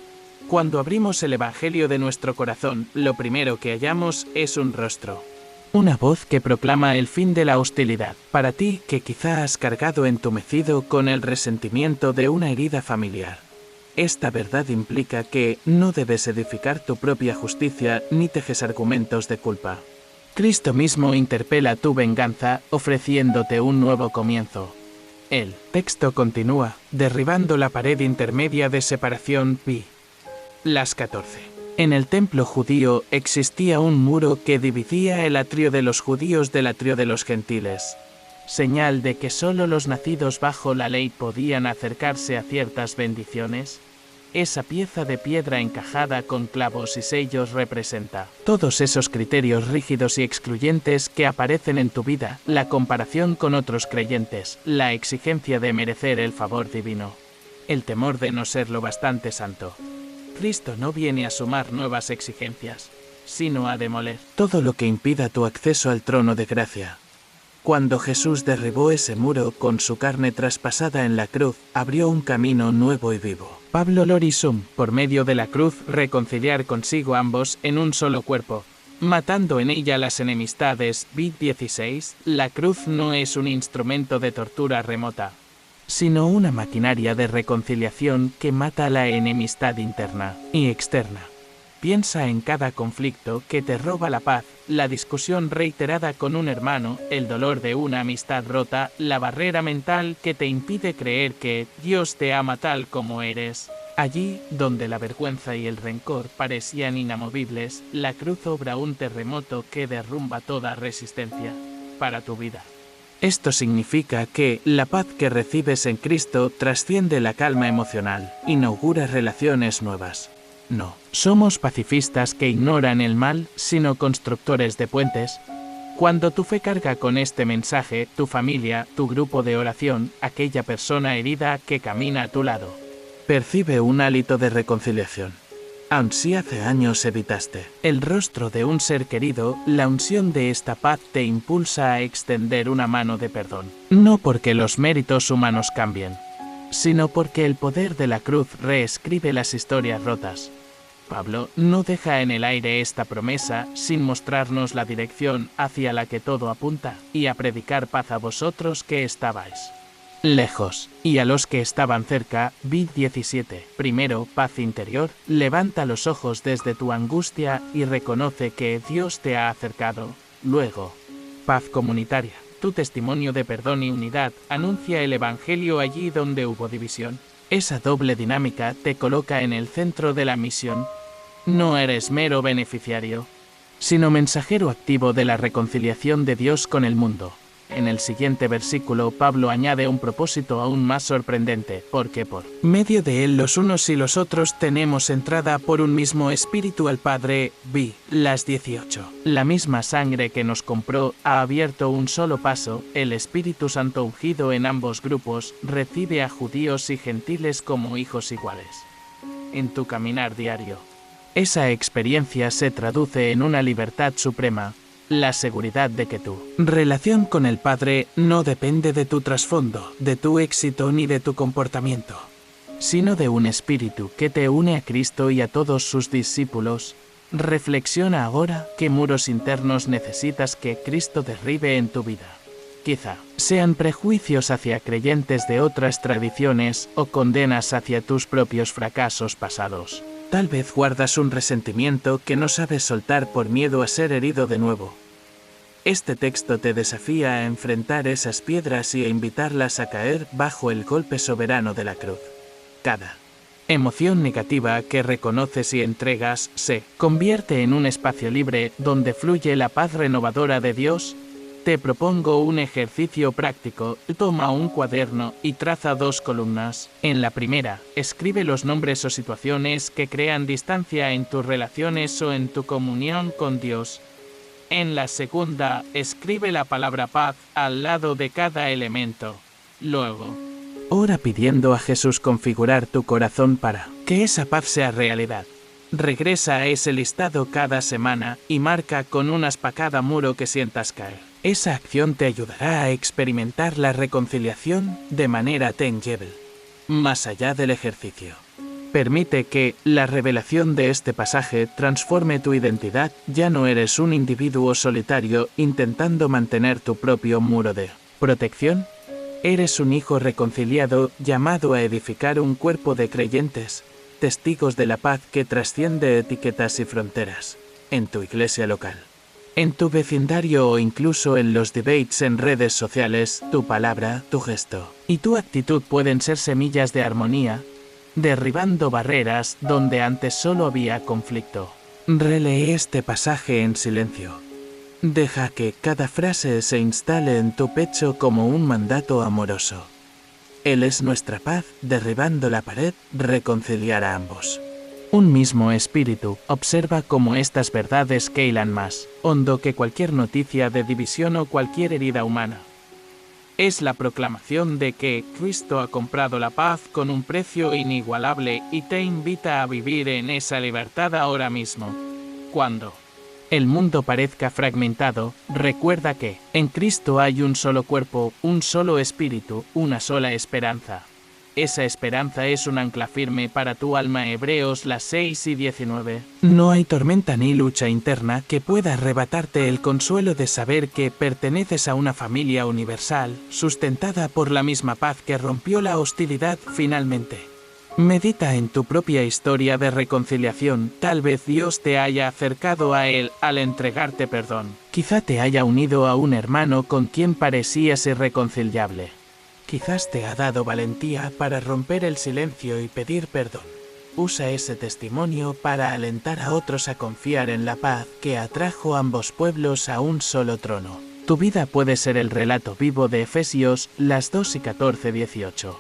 Cuando abrimos el Evangelio de nuestro corazón, lo primero que hallamos es un rostro. Una voz que proclama el fin de la hostilidad. Para ti, que quizá has cargado entumecido con el resentimiento de una herida familiar. Esta verdad implica que no debes edificar tu propia justicia ni tejes argumentos de culpa. Cristo mismo interpela tu venganza, ofreciéndote un nuevo comienzo. El texto continúa, derribando la pared intermedia de separación pi. Las 14. En el templo judío existía un muro que dividía el atrio de los judíos del atrio de los gentiles, señal de que solo los nacidos bajo la ley podían acercarse a ciertas bendiciones. Esa pieza de piedra encajada con clavos y sellos representa todos esos criterios rígidos y excluyentes que aparecen en tu vida, la comparación con otros creyentes, la exigencia de merecer el favor divino, el temor de no ser lo bastante santo. Cristo no viene a sumar nuevas exigencias, sino a demoler todo lo que impida tu acceso al trono de gracia. Cuando Jesús derribó ese muro con su carne traspasada en la cruz, abrió un camino nuevo y vivo. Pablo Lorisum, por medio de la cruz, reconciliar consigo ambos en un solo cuerpo, matando en ella las enemistades. Vid 16, la cruz no es un instrumento de tortura remota, sino una maquinaria de reconciliación que mata la enemistad interna y externa. Piensa en cada conflicto que te roba la paz, la discusión reiterada con un hermano, el dolor de una amistad rota, la barrera mental que te impide creer que Dios te ama tal como eres. Allí, donde la vergüenza y el rencor parecían inamovibles, la cruz obra un terremoto que derrumba toda resistencia para tu vida. Esto significa que la paz que recibes en Cristo trasciende la calma emocional, inaugura relaciones nuevas. No, somos pacifistas que ignoran el mal, sino constructores de puentes. Cuando tu fe carga con este mensaje, tu familia, tu grupo de oración, aquella persona herida que camina a tu lado, percibe un hálito de reconciliación. Aun si hace años evitaste el rostro de un ser querido, la unción de esta paz te impulsa a extender una mano de perdón. No porque los méritos humanos cambien, sino porque el poder de la cruz reescribe las historias rotas. Pablo no deja en el aire esta promesa sin mostrarnos la dirección hacia la que todo apunta, y a predicar paz a vosotros que estabais lejos, y a los que estaban cerca. Vid 17. Primero, paz interior, levanta los ojos desde tu angustia y reconoce que Dios te ha acercado. Luego, paz comunitaria, tu testimonio de perdón y unidad anuncia el Evangelio allí donde hubo división. Esa doble dinámica te coloca en el centro de la misión. No eres mero beneficiario, sino mensajero activo de la reconciliación de Dios con el mundo. En el siguiente versículo, Pablo añade un propósito aún más sorprendente, porque por medio de él los unos y los otros tenemos entrada por un mismo espíritu al Padre. Vi, las 18. La misma sangre que nos compró ha abierto un solo paso, el Espíritu Santo ungido en ambos grupos, recibe a judíos y gentiles como hijos iguales. En tu caminar diario, esa experiencia se traduce en una libertad suprema, la seguridad de que tu relación con el Padre no depende de tu trasfondo, de tu éxito ni de tu comportamiento, sino de un espíritu que te une a Cristo y a todos sus discípulos. Reflexiona ahora qué muros internos necesitas que Cristo derribe en tu vida. Quizá sean prejuicios hacia creyentes de otras tradiciones o condenas hacia tus propios fracasos pasados. Tal vez guardas un resentimiento que no sabes soltar por miedo a ser herido de nuevo. Este texto te desafía a enfrentar esas piedras y a invitarlas a caer bajo el golpe soberano de la cruz. Cada emoción negativa que reconoces y entregas se convierte en un espacio libre donde fluye la paz renovadora de Dios. Te propongo un ejercicio práctico. Toma un cuaderno y traza 2 columnas. En la primera, escribe los nombres o situaciones que crean distancia en tus relaciones o en tu comunión con Dios. En la segunda, escribe la palabra paz al lado de cada elemento. Luego, ora pidiendo a Jesús configurar tu corazón para que esa paz sea realidad. Regresa a ese listado cada semana y marca con un aspa cada muro que sientas caer. Esa acción te ayudará a experimentar la reconciliación de manera tangible, más allá del ejercicio. Permite que la revelación de este pasaje transforme tu identidad. Ya no eres un individuo solitario intentando mantener tu propio muro de protección. Eres un hijo reconciliado llamado a edificar un cuerpo de creyentes, testigos de la paz que trasciende etiquetas y fronteras, en tu iglesia local. En tu vecindario o incluso en los debates en redes sociales, tu palabra, tu gesto y tu actitud pueden ser semillas de armonía, derribando barreras donde antes solo había conflicto. Relee este pasaje en silencio. Deja que cada frase se instale en tu pecho como un mandato amoroso. Él es nuestra paz, derribando la pared, reconciliar a ambos. Un mismo espíritu observa cómo estas verdades cailan más hondo que cualquier noticia de división o cualquier herida humana. Es la proclamación de que Cristo ha comprado la paz con un precio inigualable y te invita a vivir en esa libertad ahora mismo. Cuando el mundo parezca fragmentado, recuerda que en Cristo hay un solo cuerpo, un solo espíritu, una sola esperanza. Esa esperanza es un ancla firme para tu alma. Hebreos 6:19. No hay tormenta ni lucha interna que pueda arrebatarte el consuelo de saber que perteneces a una familia universal, sustentada por la misma paz que rompió la hostilidad finalmente. Medita en tu propia historia de reconciliación. Tal vez Dios te haya acercado a Él al entregarte perdón. Quizá te haya unido a un hermano con quien parecías irreconciliable. Quizás te ha dado valentía para romper el silencio y pedir perdón. Usa ese testimonio para alentar a otros a confiar en la paz que atrajo a ambos pueblos a un solo trono. Tu vida puede ser el relato vivo de Efesios 2:14-18.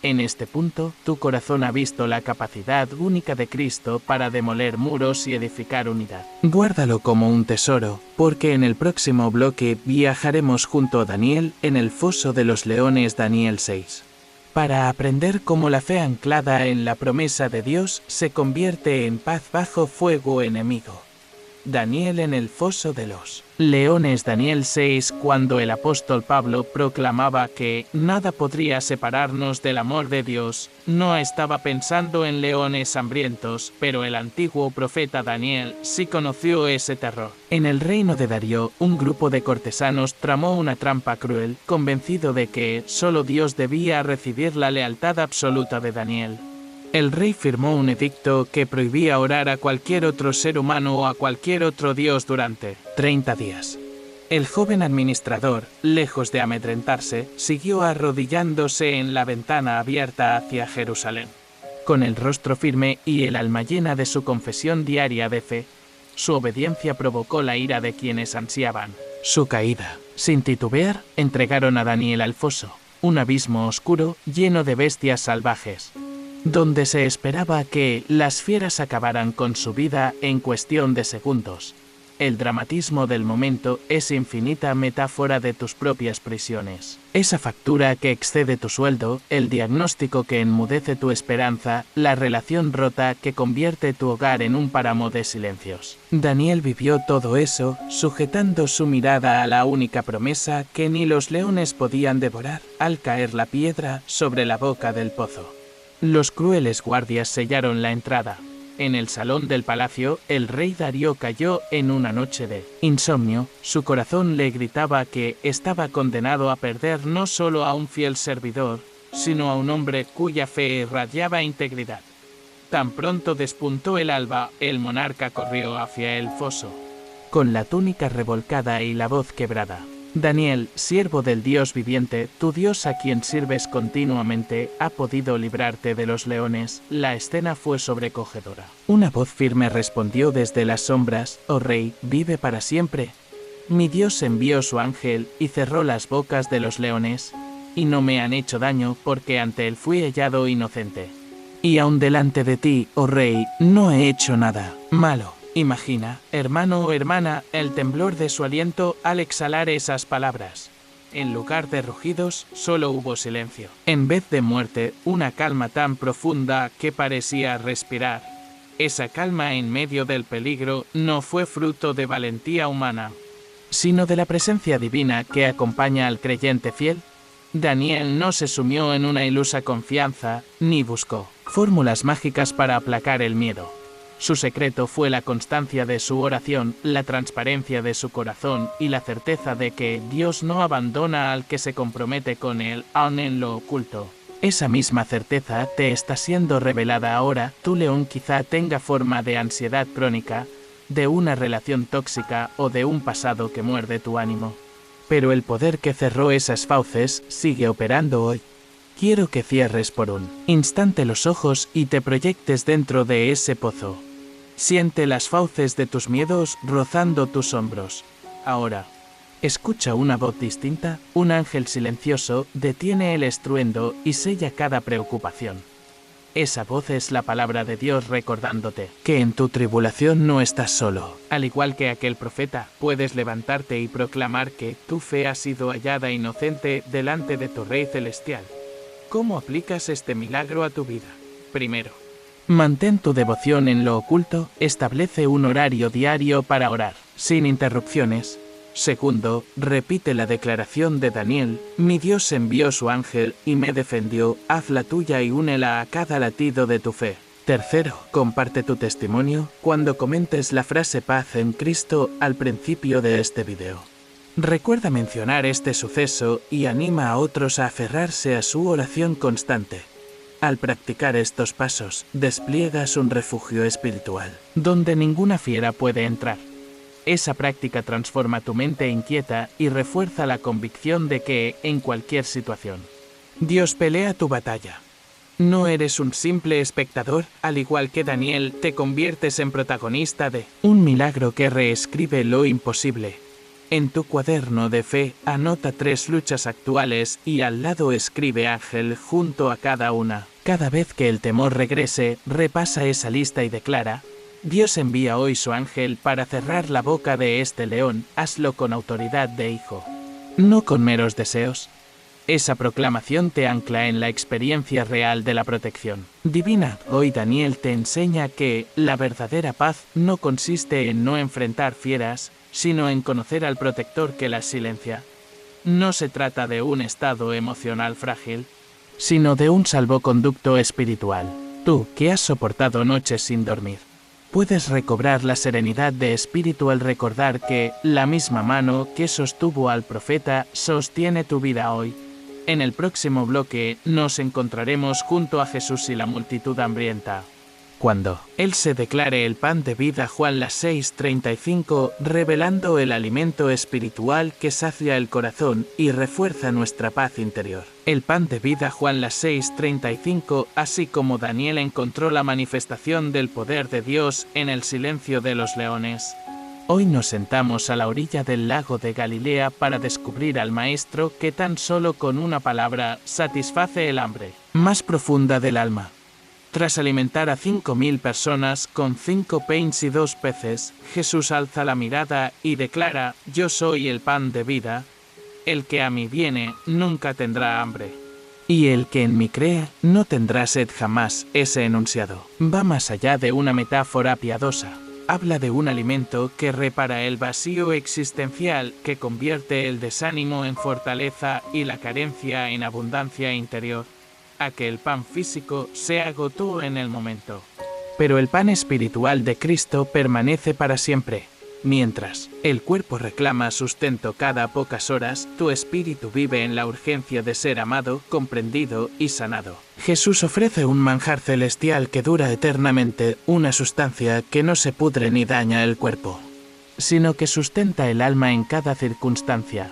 En este punto, tu corazón ha visto la capacidad única de Cristo para demoler muros y edificar unidad. Guárdalo como un tesoro, porque en el próximo bloque viajaremos junto a Daniel en el foso de los leones. Daniel 6. Para aprender cómo la fe anclada en la promesa de Dios se convierte en paz bajo fuego enemigo. Daniel en el foso de los leones. Daniel 6. Cuando el apóstol Pablo proclamaba que nada podría separarnos del amor de Dios, no estaba pensando en leones hambrientos, pero el antiguo profeta Daniel sí conoció ese terror. En el reino de Darío, un grupo de cortesanos tramó una trampa cruel, convencido de que solo Dios debía recibir la lealtad absoluta de Daniel. El rey firmó un edicto que prohibía orar a cualquier otro ser humano o a cualquier otro dios durante 30 días. El joven administrador, lejos de amedrentarse, siguió arrodillándose en la ventana abierta hacia Jerusalén. Con el rostro firme y el alma llena de su confesión diaria de fe, su obediencia provocó la ira de quienes ansiaban su caída. Sin titubear, entregaron a Daniel al foso, un abismo oscuro lleno de bestias salvajes, donde se esperaba que las fieras acabaran con su vida en cuestión de segundos. El dramatismo del momento es infinita metáfora de tus propias prisiones. Esa factura que excede tu sueldo, el diagnóstico que enmudece tu esperanza, la relación rota que convierte tu hogar en un páramo de silencios. Daniel vivió todo eso, sujetando su mirada a la única promesa que ni los leones podían devorar, al caer la piedra sobre la boca del pozo. Los crueles guardias sellaron la entrada. En el salón del palacio, el rey Darío cayó en una noche de insomnio. Su corazón le gritaba que estaba condenado a perder no solo a un fiel servidor, sino a un hombre cuya fe irradiaba integridad. Tan pronto despuntó el alba, el monarca corrió hacia el foso, con la túnica revolcada y la voz quebrada. Daniel, siervo del Dios viviente, tu Dios a quien sirves continuamente, ha podido librarte de los leones. La escena fue sobrecogedora. Una voz firme respondió desde las sombras: «Oh rey, vive para siempre. Mi Dios envió su ángel y cerró las bocas de los leones, y no me han hecho daño porque ante él fui hallado inocente. Y aun delante de ti, oh rey, no he hecho nada malo». Imagina, hermano o hermana, el temblor de su aliento al exhalar esas palabras. En lugar de rugidos, solo hubo silencio. En vez de muerte, una calma tan profunda que parecía respirar. Esa calma en medio del peligro no fue fruto de valentía humana, sino de la presencia divina que acompaña al creyente fiel. Daniel no se sumió en una ilusa confianza, ni buscó fórmulas mágicas para aplacar el miedo. Su secreto fue la constancia de su oración, la transparencia de su corazón y la certeza de que Dios no abandona al que se compromete con él, aun en lo oculto. Esa misma certeza te está siendo revelada ahora. Tu león quizá tenga forma de ansiedad crónica, de una relación tóxica o de un pasado que muerde tu ánimo. Pero el poder que cerró esas fauces sigue operando hoy. Quiero que cierres por un instante los ojos y te proyectes dentro de ese pozo. Siente las fauces de tus miedos rozando tus hombros. Ahora, escucha una voz distinta, un ángel silencioso detiene el estruendo y sella cada preocupación. Esa voz es la palabra de Dios recordándote que en tu tribulación no estás solo. Al igual que aquel profeta, puedes levantarte y proclamar que tu fe ha sido hallada inocente delante de tu Rey Celestial. ¿Cómo aplicas este milagro a tu vida? Primero, mantén tu devoción en lo oculto, establece un horario diario para orar, sin interrupciones. Segundo, repite la declaración de Daniel: mi Dios envió su ángel y me defendió, haz la tuya y únela a cada latido de tu fe. Tercero, comparte tu testimonio cuando comentes la frase paz en Cristo al principio de este video. Recuerda mencionar este suceso y anima a otros a aferrarse a su oración constante. Al practicar estos pasos, despliegas un refugio espiritual, donde ninguna fiera puede entrar. Esa práctica transforma tu mente inquieta y refuerza la convicción de que, en cualquier situación, Dios pelea tu batalla. No eres un simple espectador, al igual que Daniel, te conviertes en protagonista de un milagro que reescribe lo imposible. En tu cuaderno de fe, anota 3 luchas actuales y al lado escribe ángel junto a cada una. Cada vez que el temor regrese, repasa esa lista y declara: Dios envía hoy su ángel para cerrar la boca de este león, hazlo con autoridad de hijo, no con meros deseos. Esa proclamación te ancla en la experiencia real de la protección divina. Hoy Daniel te enseña que la verdadera paz no consiste en no enfrentar fieras, sino en conocer al protector que las silencia. No se trata de un estado emocional frágil, sino de un salvoconducto espiritual. Tú, que has soportado noches sin dormir, puedes recobrar la serenidad de espíritu al recordar que la misma mano que sostuvo al profeta sostiene tu vida hoy. En el próximo bloque nos encontraremos junto a Jesús y la multitud hambrienta, cuando Él se declare el pan de vida. Juan 6:35, revelando el alimento espiritual que sacia el corazón y refuerza nuestra paz interior. El pan de vida. Juan 6:35, así como Daniel encontró la manifestación del poder de Dios en el silencio de los leones. Hoy nos sentamos a la orilla del lago de Galilea para descubrir al Maestro que tan solo con una palabra satisface el hambre más profunda del alma. Tras alimentar a 5.000 personas con 5 panes y 2 peces, Jesús alza la mirada y declara: yo soy el pan de vida. El que a mí viene nunca tendrá hambre. Y el que en mí cree no tendrá sed jamás. Ese enunciado va más allá de una metáfora piadosa. Habla de un alimento que repara el vacío existencial, que convierte el desánimo en fortaleza y la carencia en abundancia interior. Aquel pan físico se agotó en el momento, pero el pan espiritual de Cristo permanece para siempre. Mientras el cuerpo reclama sustento cada pocas horas, tu espíritu vive en la urgencia de ser amado, comprendido y sanado. Jesús ofrece un manjar celestial que dura eternamente, una sustancia que no se pudre ni daña el cuerpo, sino que sustenta el alma en cada circunstancia.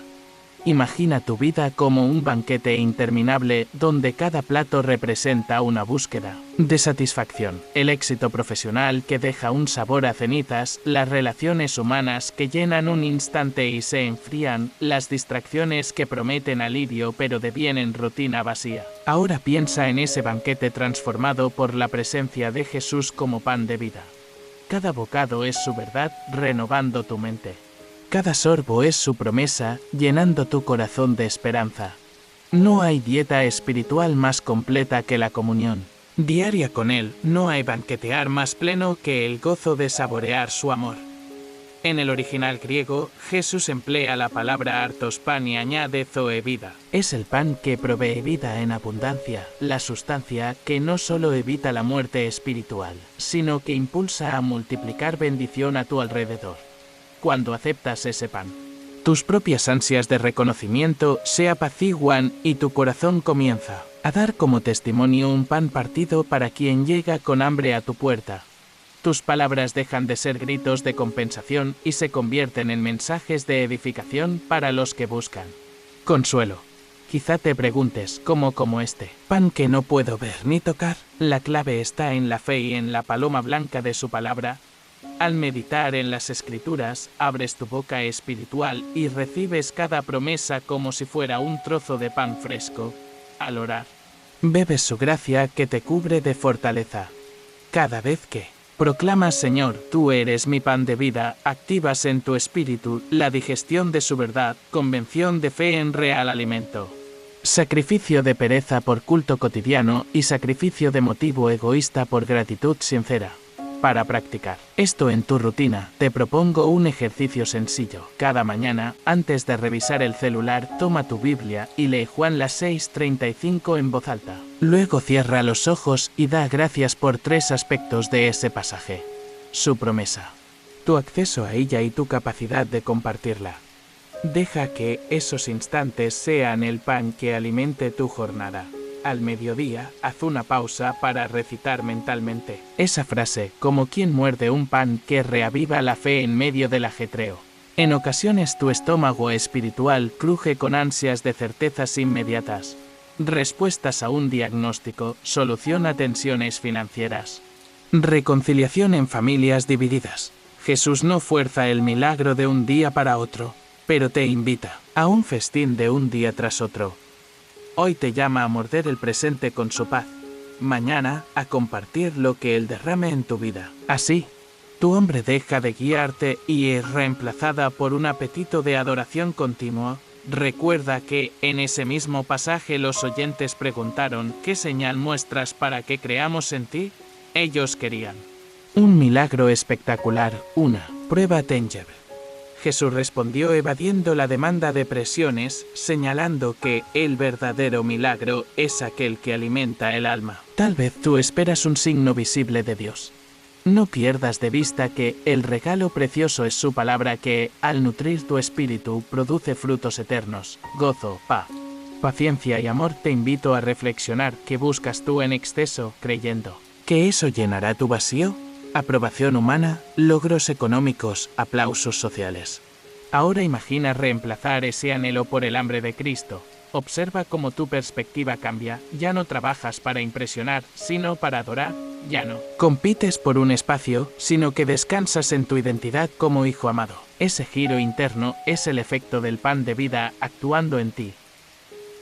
Imagina tu vida como un banquete interminable donde cada plato representa una búsqueda de satisfacción. El éxito profesional que deja un sabor a cenizas, las relaciones humanas que llenan un instante y se enfrían, las distracciones que prometen alivio pero devienen rutina vacía. Ahora piensa en ese banquete transformado por la presencia de Jesús como pan de vida. Cada bocado es su verdad, renovando tu mente. Cada sorbo es su promesa, llenando tu corazón de esperanza. No hay dieta espiritual más completa que la comunión diaria con Él. No hay banquetear más pleno que el gozo de saborear su amor. En el original griego, Jesús emplea la palabra artos pan y añade zoe vida. Es el pan que provee vida en abundancia, la sustancia que no solo evita la muerte espiritual, sino que impulsa a multiplicar bendición a tu alrededor. Cuando aceptas ese pan, tus propias ansias de reconocimiento se apaciguan y tu corazón comienza a dar como testimonio un pan partido para quien llega con hambre a tu puerta. tus palabras dejan de ser gritos de compensación y se convierten en mensajes de edificación para los que buscan consuelo. Quizá te preguntes, ¿cómo como este pan que no puedo ver ni tocar? La clave está en la fe y en la paloma blanca de su palabra. Al meditar en las Escrituras, abres tu boca espiritual y recibes cada promesa como si fuera un trozo de pan fresco. Al orar, bebes su gracia que te cubre de fortaleza. Cada vez que proclamas, Señor, tú eres mi pan de vida, activas en tu espíritu la digestión de su verdad, convención de fe en real alimento. Sacrificio de pereza por culto cotidiano y sacrificio de motivo egoísta por gratitud sincera. Para practicar esto en tu rutina, te propongo un ejercicio sencillo. Cada mañana, antes de revisar el celular, toma tu Biblia y lee Juan 6:35 en voz alta. Luego cierra los ojos y da gracias por 3 aspectos de ese pasaje. Su promesa, tu acceso a ella y tu capacidad de compartirla. Deja que esos instantes sean el pan que alimente tu jornada. Al mediodía, haz una pausa para recitar mentalmente esa frase, como quien muerde un pan que reaviva la fe en medio del ajetreo. En ocasiones tu estómago espiritual cruje con ansias de certezas inmediatas, respuestas a un diagnóstico, solución a tensiones financieras, reconciliación en familias divididas. Jesús no fuerza el milagro de un día para otro, pero te invita a un festín de un día tras otro. Hoy te llama a morder el presente con su paz, mañana a compartir lo que Él derrame en tu vida. Así, tu hambre deja de guiarte y es reemplazada por un apetito de adoración continuo. Recuerda que en ese mismo pasaje los oyentes preguntaron, ¿qué señal muestras para que creamos en ti? Ellos querían un milagro espectacular, una prueba tangible. Jesús respondió evadiendo la demanda de presiones, señalando que el verdadero milagro es aquel que alimenta el alma. Tal vez tú esperas un signo visible de Dios. No pierdas de vista que el regalo precioso es su palabra que, al nutrir tu espíritu, produce frutos eternos, gozo, paz, paciencia y amor. Te invito a reflexionar qué buscas tú en exceso, creyendo que eso llenará tu vacío. Aprobación humana, logros económicos, aplausos sociales. Ahora imagina reemplazar ese anhelo por el hambre de Cristo. Observa cómo tu perspectiva cambia. Ya no trabajas para impresionar, sino para adorar. Ya no compites por un espacio, sino que descansas en tu identidad como hijo amado. Ese giro interno es el efecto del pan de vida actuando en ti.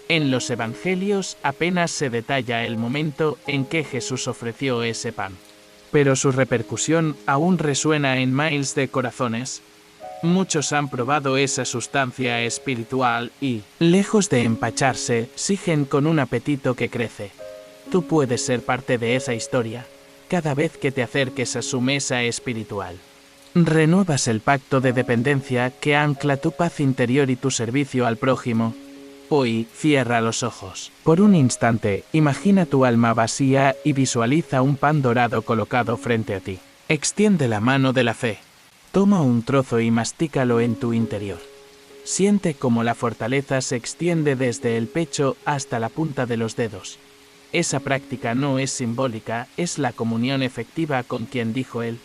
En los evangelios apenas se detalla el momento en que Jesús ofreció ese pan, pero su repercusión aún resuena en miles de corazones. Muchos han probado esa sustancia espiritual y, lejos de empacharse, siguen con un apetito que crece. Tú puedes ser parte de esa historia, cada vez que te acerques a su mesa espiritual. Renuevas el pacto de dependencia que ancla tu paz interior y tu servicio al prójimo. Hoy, cierra los ojos. Por un instante, imagina tu alma vacía y visualiza un pan dorado colocado frente a ti. Extiende la mano de la fe. Toma un trozo y mastícalo en tu interior. Siente cómo la fortaleza se extiende desde el pecho hasta la punta de los dedos. Esa práctica no es simbólica, es la comunión efectiva con quien dijo Él,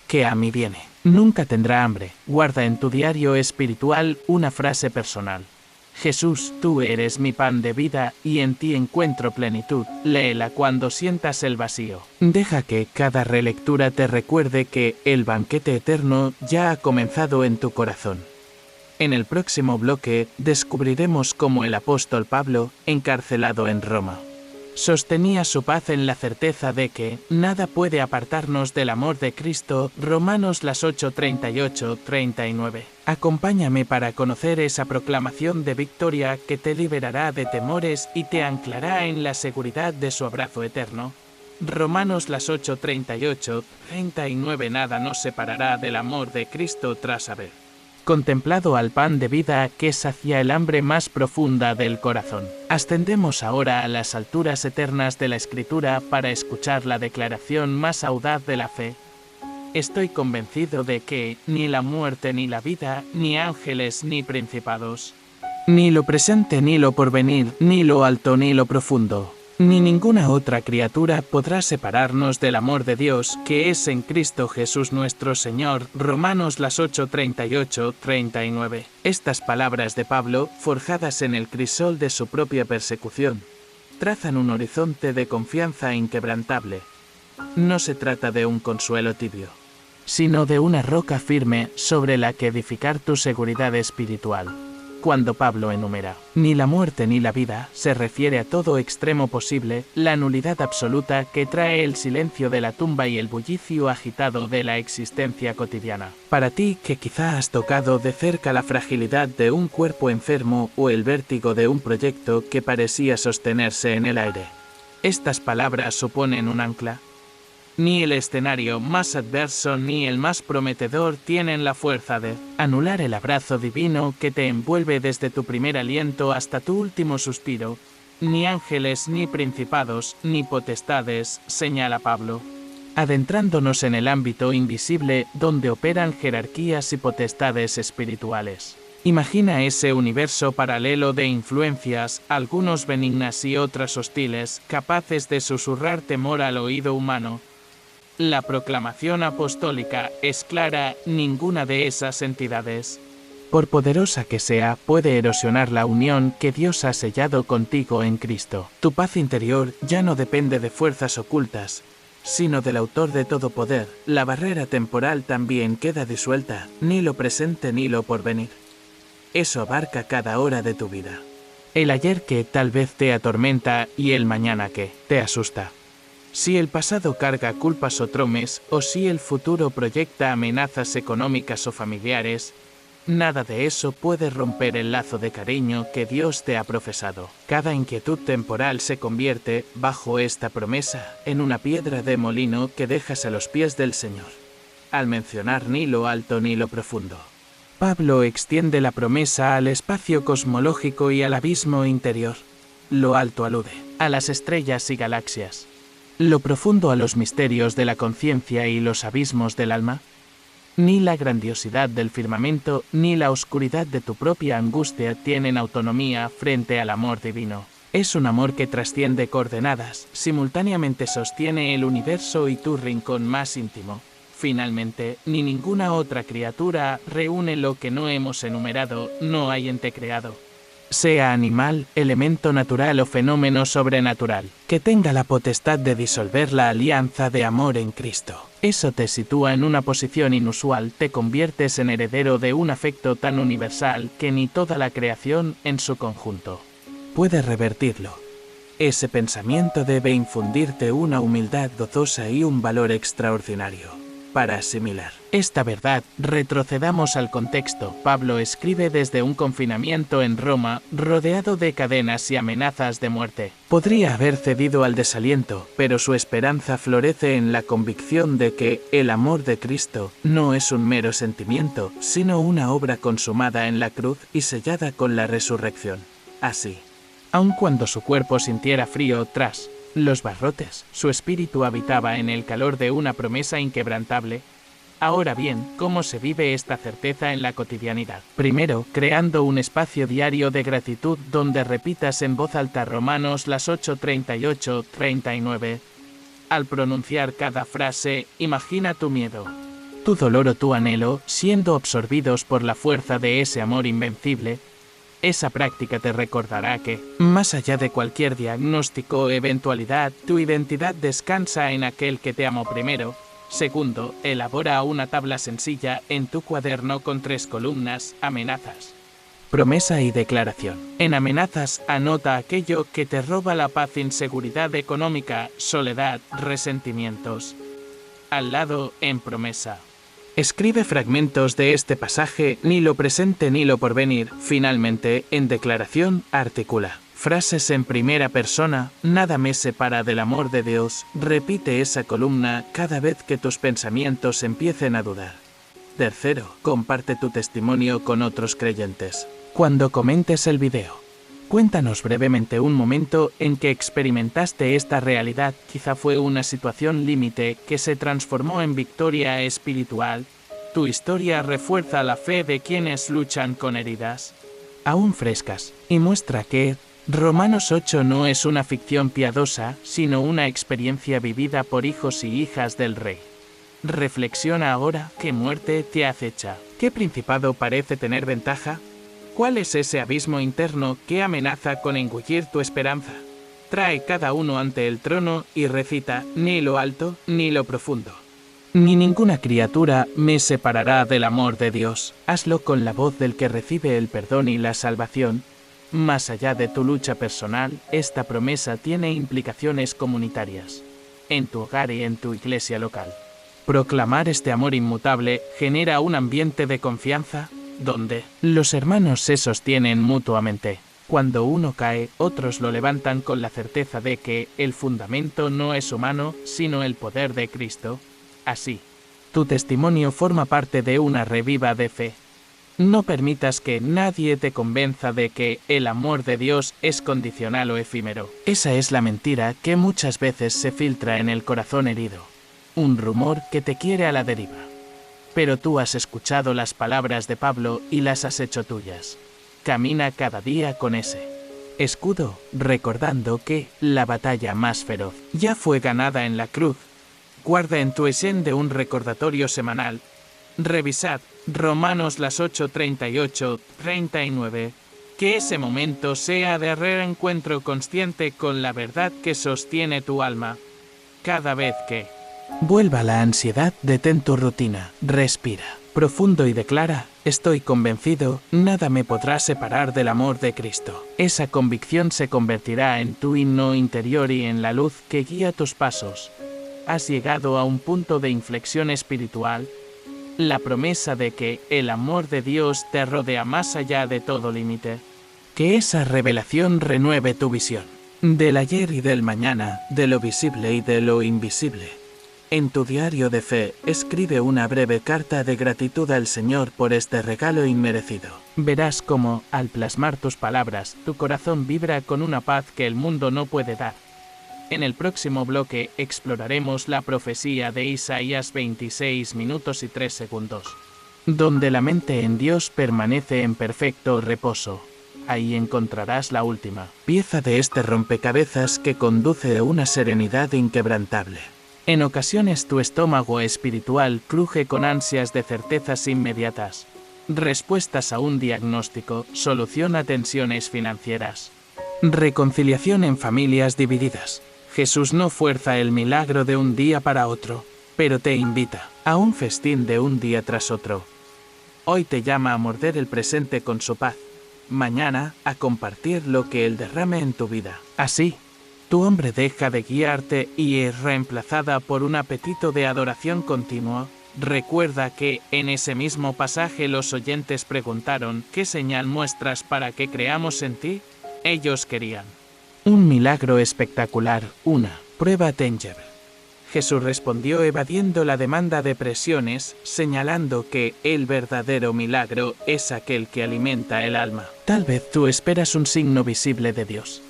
que a mí viene. Nunca tendrá hambre. Guarda en tu diario espiritual una frase personal. Jesús, tú eres mi pan de vida y en ti encuentro plenitud. Léela cuando sientas el vacío. Deja que cada relectura te recuerde que el banquete eterno ya ha comenzado en tu corazón. En el próximo bloque descubriremos cómo el apóstol Pablo, encarcelado en Roma, sostenía su paz en la certeza de que nada puede apartarnos del amor de Cristo. Romanos 8:38-39. Acompáñame para conocer esa proclamación de victoria que te liberará de temores y te anclará en la seguridad de su abrazo eterno. Romanos 8:38-39. Nada nos separará del amor de Cristo tras haber contemplado al pan de vida que sacia el hambre más profunda del corazón. Ascendemos ahora a las alturas eternas de la Escritura para escuchar la declaración más audaz de la fe. Estoy convencido de que ni la muerte ni la vida, ni ángeles ni principados, ni lo presente ni lo porvenir, ni lo alto ni lo profundo, Ni ninguna otra criatura podrá separarnos del amor de Dios que es en Cristo Jesús nuestro Señor. Romanos 8:38-39. Estas palabras de Pablo, forjadas en el crisol de su propia persecución, trazan un horizonte de confianza inquebrantable. No se trata de un consuelo tibio, sino de una roca firme sobre la que edificar tu seguridad espiritual. Cuando Pablo enumera, ni la muerte ni la vida, se refiere a todo extremo posible, la nulidad absoluta que trae el silencio de la tumba y el bullicio agitado de la existencia cotidiana. Para ti, que quizá has tocado de cerca la fragilidad de un cuerpo enfermo o el vértigo de un proyecto que parecía sostenerse en el aire, estas palabras suponen un ancla. Ni el escenario más adverso ni el más prometedor tienen la fuerza de anular el abrazo divino que te envuelve desde tu primer aliento hasta tu último suspiro. Ni ángeles, ni principados, ni potestades, señala Pablo, adentrándonos en el ámbito invisible donde operan jerarquías y potestades espirituales. Imagina ese universo paralelo de influencias, algunos benignas y otras hostiles, capaces de susurrar temor al oído humano. La proclamación apostólica es clara: ninguna de esas entidades, por poderosa que sea, puede erosionar la unión que Dios ha sellado contigo en Cristo. Tu paz interior ya no depende de fuerzas ocultas, sino del autor de todo poder. La barrera temporal también queda disuelta, ni lo presente ni lo porvenir. Eso abarca cada hora de tu vida. El ayer que tal vez te atormenta y el mañana que te asusta. Si el pasado carga culpas o tromes, o si el futuro proyecta amenazas económicas o familiares, nada de eso puede romper el lazo de cariño que Dios te ha profesado. Cada inquietud temporal se convierte, bajo esta promesa, en una piedra de molino que dejas a los pies del Señor, al mencionar ni lo alto ni lo profundo. Pablo extiende la promesa al espacio cosmológico y al abismo interior. Lo alto alude a las estrellas y galaxias. Lo profundo a los misterios de la conciencia y los abismos del alma. Ni la grandiosidad del firmamento, ni la oscuridad de tu propia angustia tienen autonomía frente al amor divino. Es un amor que trasciende coordenadas, simultáneamente sostiene el universo y tu rincón más íntimo. Finalmente, ni ninguna otra criatura reúne lo que no hemos enumerado. No hay ente creado, sea animal, elemento natural o fenómeno sobrenatural, que tenga la potestad de disolver la alianza de amor en Cristo. Eso te sitúa en una posición inusual, te conviertes en heredero de un afecto tan universal que ni toda la creación, en su conjunto, puede revertirlo. Ese pensamiento debe infundirte una humildad gozosa y un valor extraordinario. Para asimilar esta verdad, retrocedamos al contexto. Pablo escribe desde un confinamiento en Roma, rodeado de cadenas y amenazas de muerte. Podría haber cedido al desaliento, pero su esperanza florece en la convicción de que el amor de Cristo no es un mero sentimiento, sino una obra consumada en la cruz y sellada con la resurrección. Así, aun cuando su cuerpo sintiera frío tras los barrotes, su espíritu habitaba en el calor de una promesa inquebrantable. Ahora bien, ¿cómo se vive esta certeza en la cotidianidad? Primero, creando un espacio diario de gratitud donde repitas en voz alta Romanos 8:38-39. Al pronunciar cada frase, imagina tu miedo, tu dolor o tu anhelo siendo absorbidos por la fuerza de ese amor invencible. Esa práctica te recordará que, más allá de cualquier diagnóstico o eventualidad, tu identidad descansa en aquel que te amó primero. Segundo, elabora una tabla sencilla en tu cuaderno con 3 columnas: amenazas, promesa y declaración. En amenazas, anota aquello que te roba la paz: inseguridad económica, soledad, resentimientos. Al lado, en promesa, escribe fragmentos de este pasaje: ni lo presente ni lo porvenir. Finalmente, en declaración, articula frases en primera persona: nada me separa del amor de Dios. Repite esa columna cada vez que tus pensamientos empiecen a dudar. Tercero, comparte tu testimonio con otros creyentes. Cuando comentes el video, cuéntanos brevemente un momento en que experimentaste esta realidad. Quizá fue una situación límite que se transformó en victoria espiritual. Tu historia refuerza la fe de quienes luchan con heridas aún frescas y muestra que, Romanos 8 no es una ficción piadosa, sino una experiencia vivida por hijos y hijas del Rey. Reflexiona ahora, ¿qué muerte te acecha? ¿Qué principado parece tener ventaja? ¿Cuál es ese abismo interno que amenaza con engullir tu esperanza? Trae cada uno ante el trono y recita, ni lo alto, ni lo profundo. Ni ninguna criatura me separará del amor de Dios. Hazlo con la voz del que recibe el perdón y la salvación. Más allá de tu lucha personal, esta promesa tiene implicaciones comunitarias, en tu hogar y en tu iglesia local. Proclamar este amor inmutable genera un ambiente de confianza, donde los hermanos se sostienen mutuamente. Cuando uno cae, otros lo levantan con la certeza de que el fundamento no es humano, sino el poder de Cristo. Así, tu testimonio forma parte de una reviva de fe. No permitas que nadie te convenza de que el amor de Dios es condicional o efímero. Esa es la mentira que muchas veces se filtra en el corazón herido. Un rumor que te quiere a la deriva. Pero tú has escuchado las palabras de Pablo y las has hecho tuyas. Camina cada día con ese escudo, recordando que la batalla más feroz ya fue ganada en la cruz. Guarda en tu esen de un recordatorio semanal. Revisad Romanos las 8:38-39. Que ese momento sea de reencuentro consciente con la verdad que sostiene tu alma. Cada vez que vuelva la ansiedad, detén tu rutina, respira profundo y declara, estoy convencido, nada me podrá separar del amor de Cristo. Esa convicción se convertirá en tu himno interior y en la luz que guía tus pasos. Has llegado a un punto de inflexión espiritual. La promesa de que el amor de Dios te rodea más allá de todo límite. Que esa revelación renueve tu visión. Del ayer y del mañana, de lo visible y de lo invisible. En tu diario de fe, escribe una breve carta de gratitud al Señor por este regalo inmerecido. Verás cómo, al plasmar tus palabras, tu corazón vibra con una paz que el mundo no puede dar. En el próximo bloque exploraremos la profecía de Isaías 26 minutos y 3 segundos, donde la mente en Dios permanece en perfecto reposo. Ahí encontrarás la última pieza de este rompecabezas que conduce a una serenidad inquebrantable. En ocasiones tu estómago espiritual cruje con ansias de certezas inmediatas, respuestas a un diagnóstico, solución a tensiones financieras, reconciliación en familias divididas. Jesús no fuerza el milagro de un día para otro, pero te invita a un festín de un día tras otro. Hoy te llama a morder el presente con su paz, mañana a compartir lo que Él derrame en tu vida. Así, tu hambre deja de guiarte y es reemplazada por un apetito de adoración continuo. Recuerda que en ese mismo pasaje los oyentes preguntaron, ¿qué señal muestras para que creamos en ti? Ellos querían un milagro espectacular, una prueba tangible. Jesús respondió evadiendo la demanda de presiones, señalando que el verdadero milagro es aquel que alimenta el alma. Tal vez tú esperas un signo visible de Dios.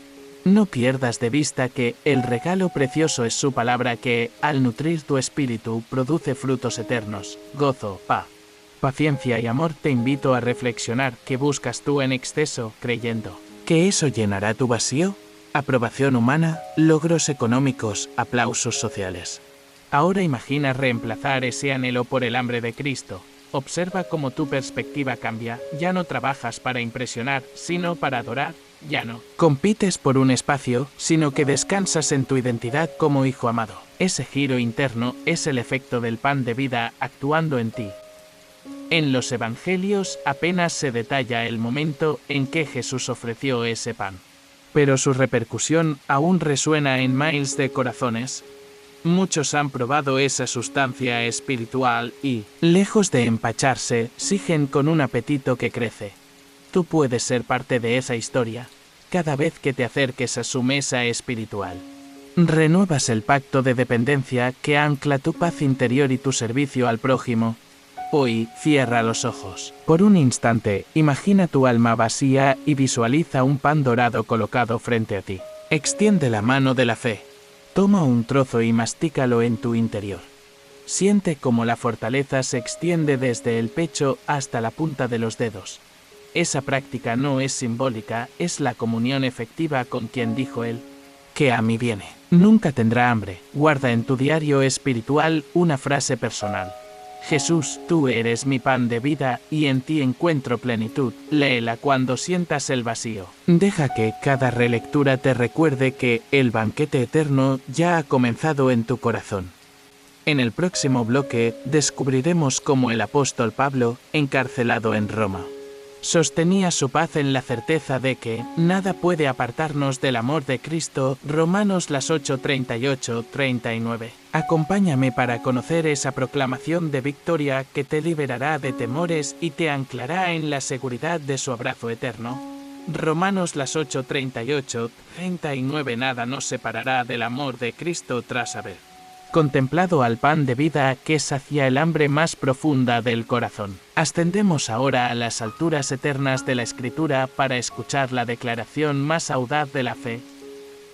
No pierdas de vista que el regalo precioso es su palabra que, al nutrir tu espíritu, produce frutos eternos, gozo, paz, paciencia y amor. Te invito a reflexionar qué buscas tú en exceso, creyendo que eso llenará tu vacío. Aprobación humana, logros económicos, aplausos sociales. Ahora imagina reemplazar ese anhelo por el hambre de Cristo. Observa cómo tu perspectiva cambia. Ya no trabajas para impresionar, sino para adorar. Ya no compites por un espacio, sino que descansas en tu identidad como hijo amado. Ese giro interno es el efecto del pan de vida actuando en ti. En los evangelios apenas se detalla el momento en que Jesús ofreció ese pan, pero su repercusión aún resuena en miles de corazones. Muchos han probado esa sustancia espiritual y, lejos de empacharse, siguen con un apetito que crece. Tú puedes ser parte de esa historia, cada vez que te acerques a su mesa espiritual. Renuevas el pacto de dependencia que ancla tu paz interior y tu servicio al prójimo. Hoy, cierra los ojos. Por un instante, imagina tu alma vacía y visualiza un pan dorado colocado frente a ti. Extiende la mano de la fe. Toma un trozo y mastícalo en tu interior. Siente cómo la fortaleza se extiende desde el pecho hasta la punta de los dedos. Esa práctica no es simbólica, es la comunión efectiva con quien dijo él, que a mí viene. Nunca tendrá hambre. Guarda en tu diario espiritual una frase personal. Jesús, tú eres mi pan de vida y en ti encuentro plenitud. Léela cuando sientas el vacío. Deja que cada relectura te recuerde que el banquete eterno ya ha comenzado en tu corazón. En el próximo bloque descubriremos cómo el apóstol Pablo, encarcelado en Roma, sostenía su paz en la certeza de que nada puede apartarnos del amor de Cristo. Romanos 8:38-39. Acompáñame para conocer esa proclamación de victoria que te liberará de temores y te anclará en la seguridad de su abrazo eterno. Romanos 8:38-39. Nada nos separará del amor de Cristo tras haber contemplado al pan de vida que sacia el hambre más profunda del corazón. Ascendemos ahora a las alturas eternas de la Escritura para escuchar la declaración más audaz de la fe.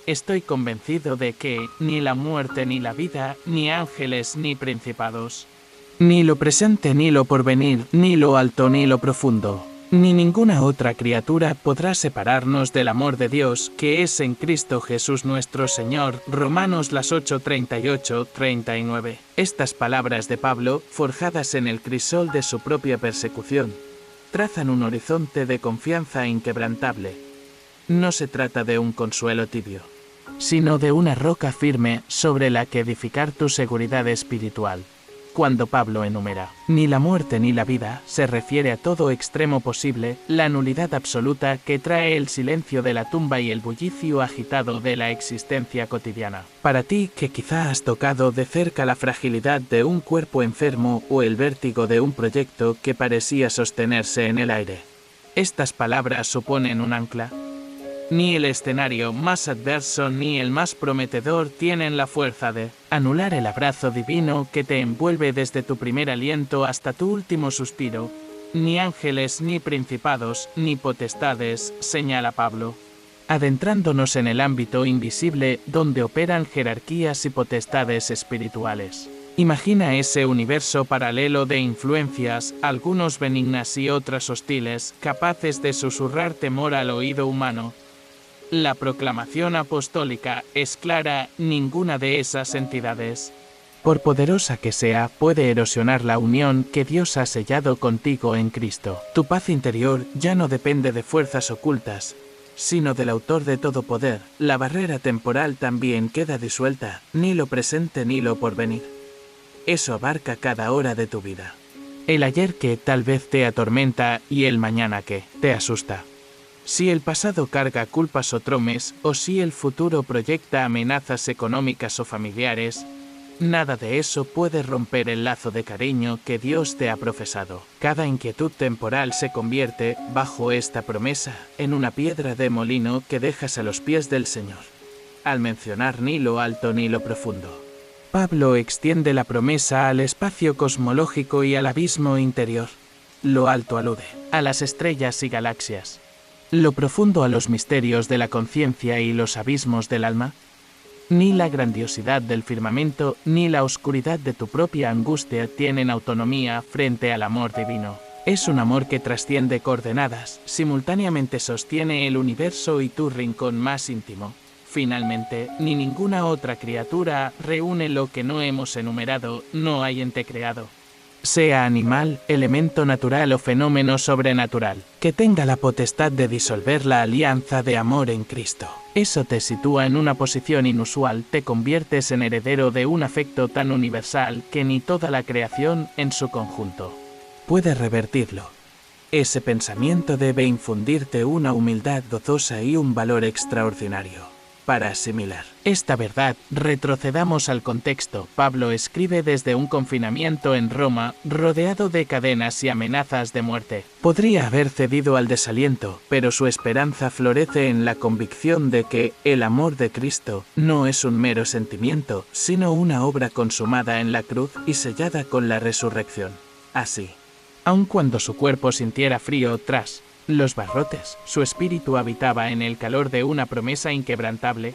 Estoy convencido de que ni la muerte ni la vida, ni ángeles ni principados, ni lo presente ni lo porvenir, ni lo alto ni lo profundo, ni ninguna otra criatura podrá separarnos del amor de Dios que es en Cristo Jesús nuestro Señor. Romanos 8:38-39. Estas palabras de Pablo, forjadas en el crisol de su propia persecución, trazan un horizonte de confianza inquebrantable. No se trata de un consuelo tibio, sino de una roca firme sobre la que edificar tu seguridad espiritual. Cuando Pablo enumera, ni la muerte ni la vida, se refiere a todo extremo posible, la nulidad absoluta que trae el silencio de la tumba y el bullicio agitado de la existencia cotidiana. Para ti, que quizá has tocado de cerca la fragilidad de un cuerpo enfermo o el vértigo de un proyecto que parecía sostenerse en el aire, estas palabras suponen un ancla. Ni el escenario más adverso ni el más prometedor tienen la fuerza de anular el abrazo divino que te envuelve desde tu primer aliento hasta tu último suspiro. Ni ángeles, ni principados, ni potestades, señala Pablo, adentrándonos en el ámbito invisible donde operan jerarquías y potestades espirituales. Imagina ese universo paralelo de influencias, algunos benignas y otras hostiles, capaces de susurrar temor al oído humano. La proclamación apostólica es clara: ninguna de esas entidades, por poderosa que sea, puede erosionar la unión que Dios ha sellado contigo en Cristo. Tu paz interior ya no depende de fuerzas ocultas, sino del autor de todo poder. La barrera temporal también queda disuelta, ni lo presente ni lo porvenir. Eso abarca cada hora de tu vida. El ayer que tal vez te atormenta y el mañana que te asusta. Si el pasado carga culpas o tromes, o si el futuro proyecta amenazas económicas o familiares, nada de eso puede romper el lazo de cariño que Dios te ha profesado. Cada inquietud temporal se convierte, bajo esta promesa, en una piedra de molino que dejas a los pies del Señor, al mencionar ni lo alto ni lo profundo. Pablo extiende la promesa al espacio cosmológico y al abismo interior. Lo alto alude a las estrellas y galaxias. Lo profundo a los misterios de la conciencia y los abismos del alma. Ni la grandiosidad del firmamento ni la oscuridad de tu propia angustia tienen autonomía frente al amor divino. Es un amor que trasciende coordenadas, simultáneamente sostiene el universo y tu rincón más íntimo. Finalmente, ni ninguna otra criatura reúne lo que no hemos enumerado, no hay ente creado, sea animal, elemento natural o fenómeno sobrenatural, que tenga la potestad de disolver la alianza de amor en Cristo. Eso te sitúa en una posición inusual, te conviertes en heredero de un afecto tan universal que ni toda la creación, en su conjunto, puede revertirlo. Ese pensamiento debe infundirte una humildad gozosa y un valor extraordinario. Para asimilar esta verdad, retrocedamos al contexto. Pablo escribe desde un confinamiento en Roma, rodeado de cadenas y amenazas de muerte. Podría haber cedido al desaliento, pero su esperanza florece en la convicción de que el amor de Cristo no es un mero sentimiento, sino una obra consumada en la cruz y sellada con la resurrección. Así, aun cuando su cuerpo sintiera frío tras los barrotes, su espíritu habitaba en el calor de una promesa inquebrantable.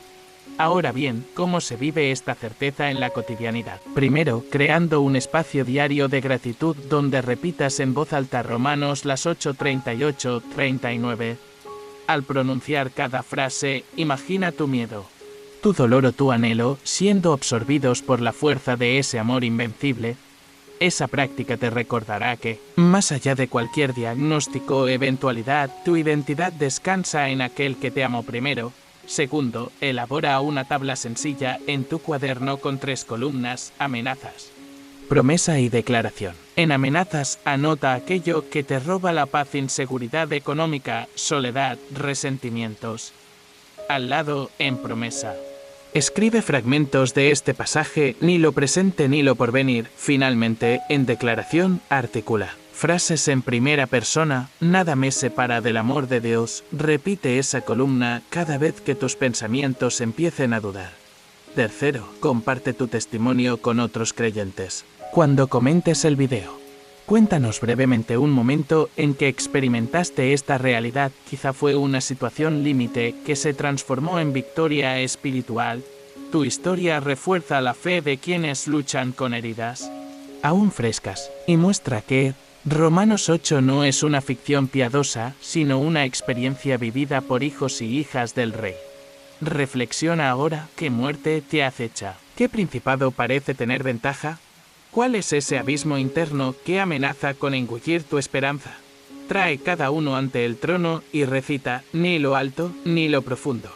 Ahora bien, ¿cómo se vive esta certeza en la cotidianidad? Primero, creando un espacio diario de gratitud donde repitas en voz alta Romanos las 8:38, 39. Al pronunciar cada frase, imagina tu miedo, tu dolor o tu anhelo siendo absorbidos por la fuerza de ese amor invencible. Esa práctica te recordará que, más allá de cualquier diagnóstico o eventualidad, tu identidad descansa en aquel que te amó primero. Segundo, elabora una tabla sencilla en tu cuaderno con 3 columnas, amenazas, promesa y declaración. En amenazas, anota aquello que te roba la paz: inseguridad económica, soledad, resentimientos. Al lado, en promesa, escribe fragmentos de este pasaje, ni lo presente ni lo porvenir. Finalmente, en declaración, articula frases en primera persona: nada me separa del amor de Dios. Repite esa columna cada vez que tus pensamientos empiecen a dudar. Tercero, comparte tu testimonio con otros creyentes. Cuando comentes el video, cuéntanos brevemente un momento en que experimentaste esta realidad. Quizá fue una situación límite que se transformó en victoria espiritual. Tu historia refuerza la fe de quienes luchan con heridas aún frescas y muestra que Romanos 8 no es una ficción piadosa, sino una experiencia vivida por hijos y hijas del Rey. Reflexiona ahora: ¿qué muerte te acecha? ¿Qué principado parece tener ventaja? ¿Cuál es ese abismo interno que amenaza con engullir tu esperanza? Trae cada uno ante el trono y recita: ni lo alto ni lo profundo,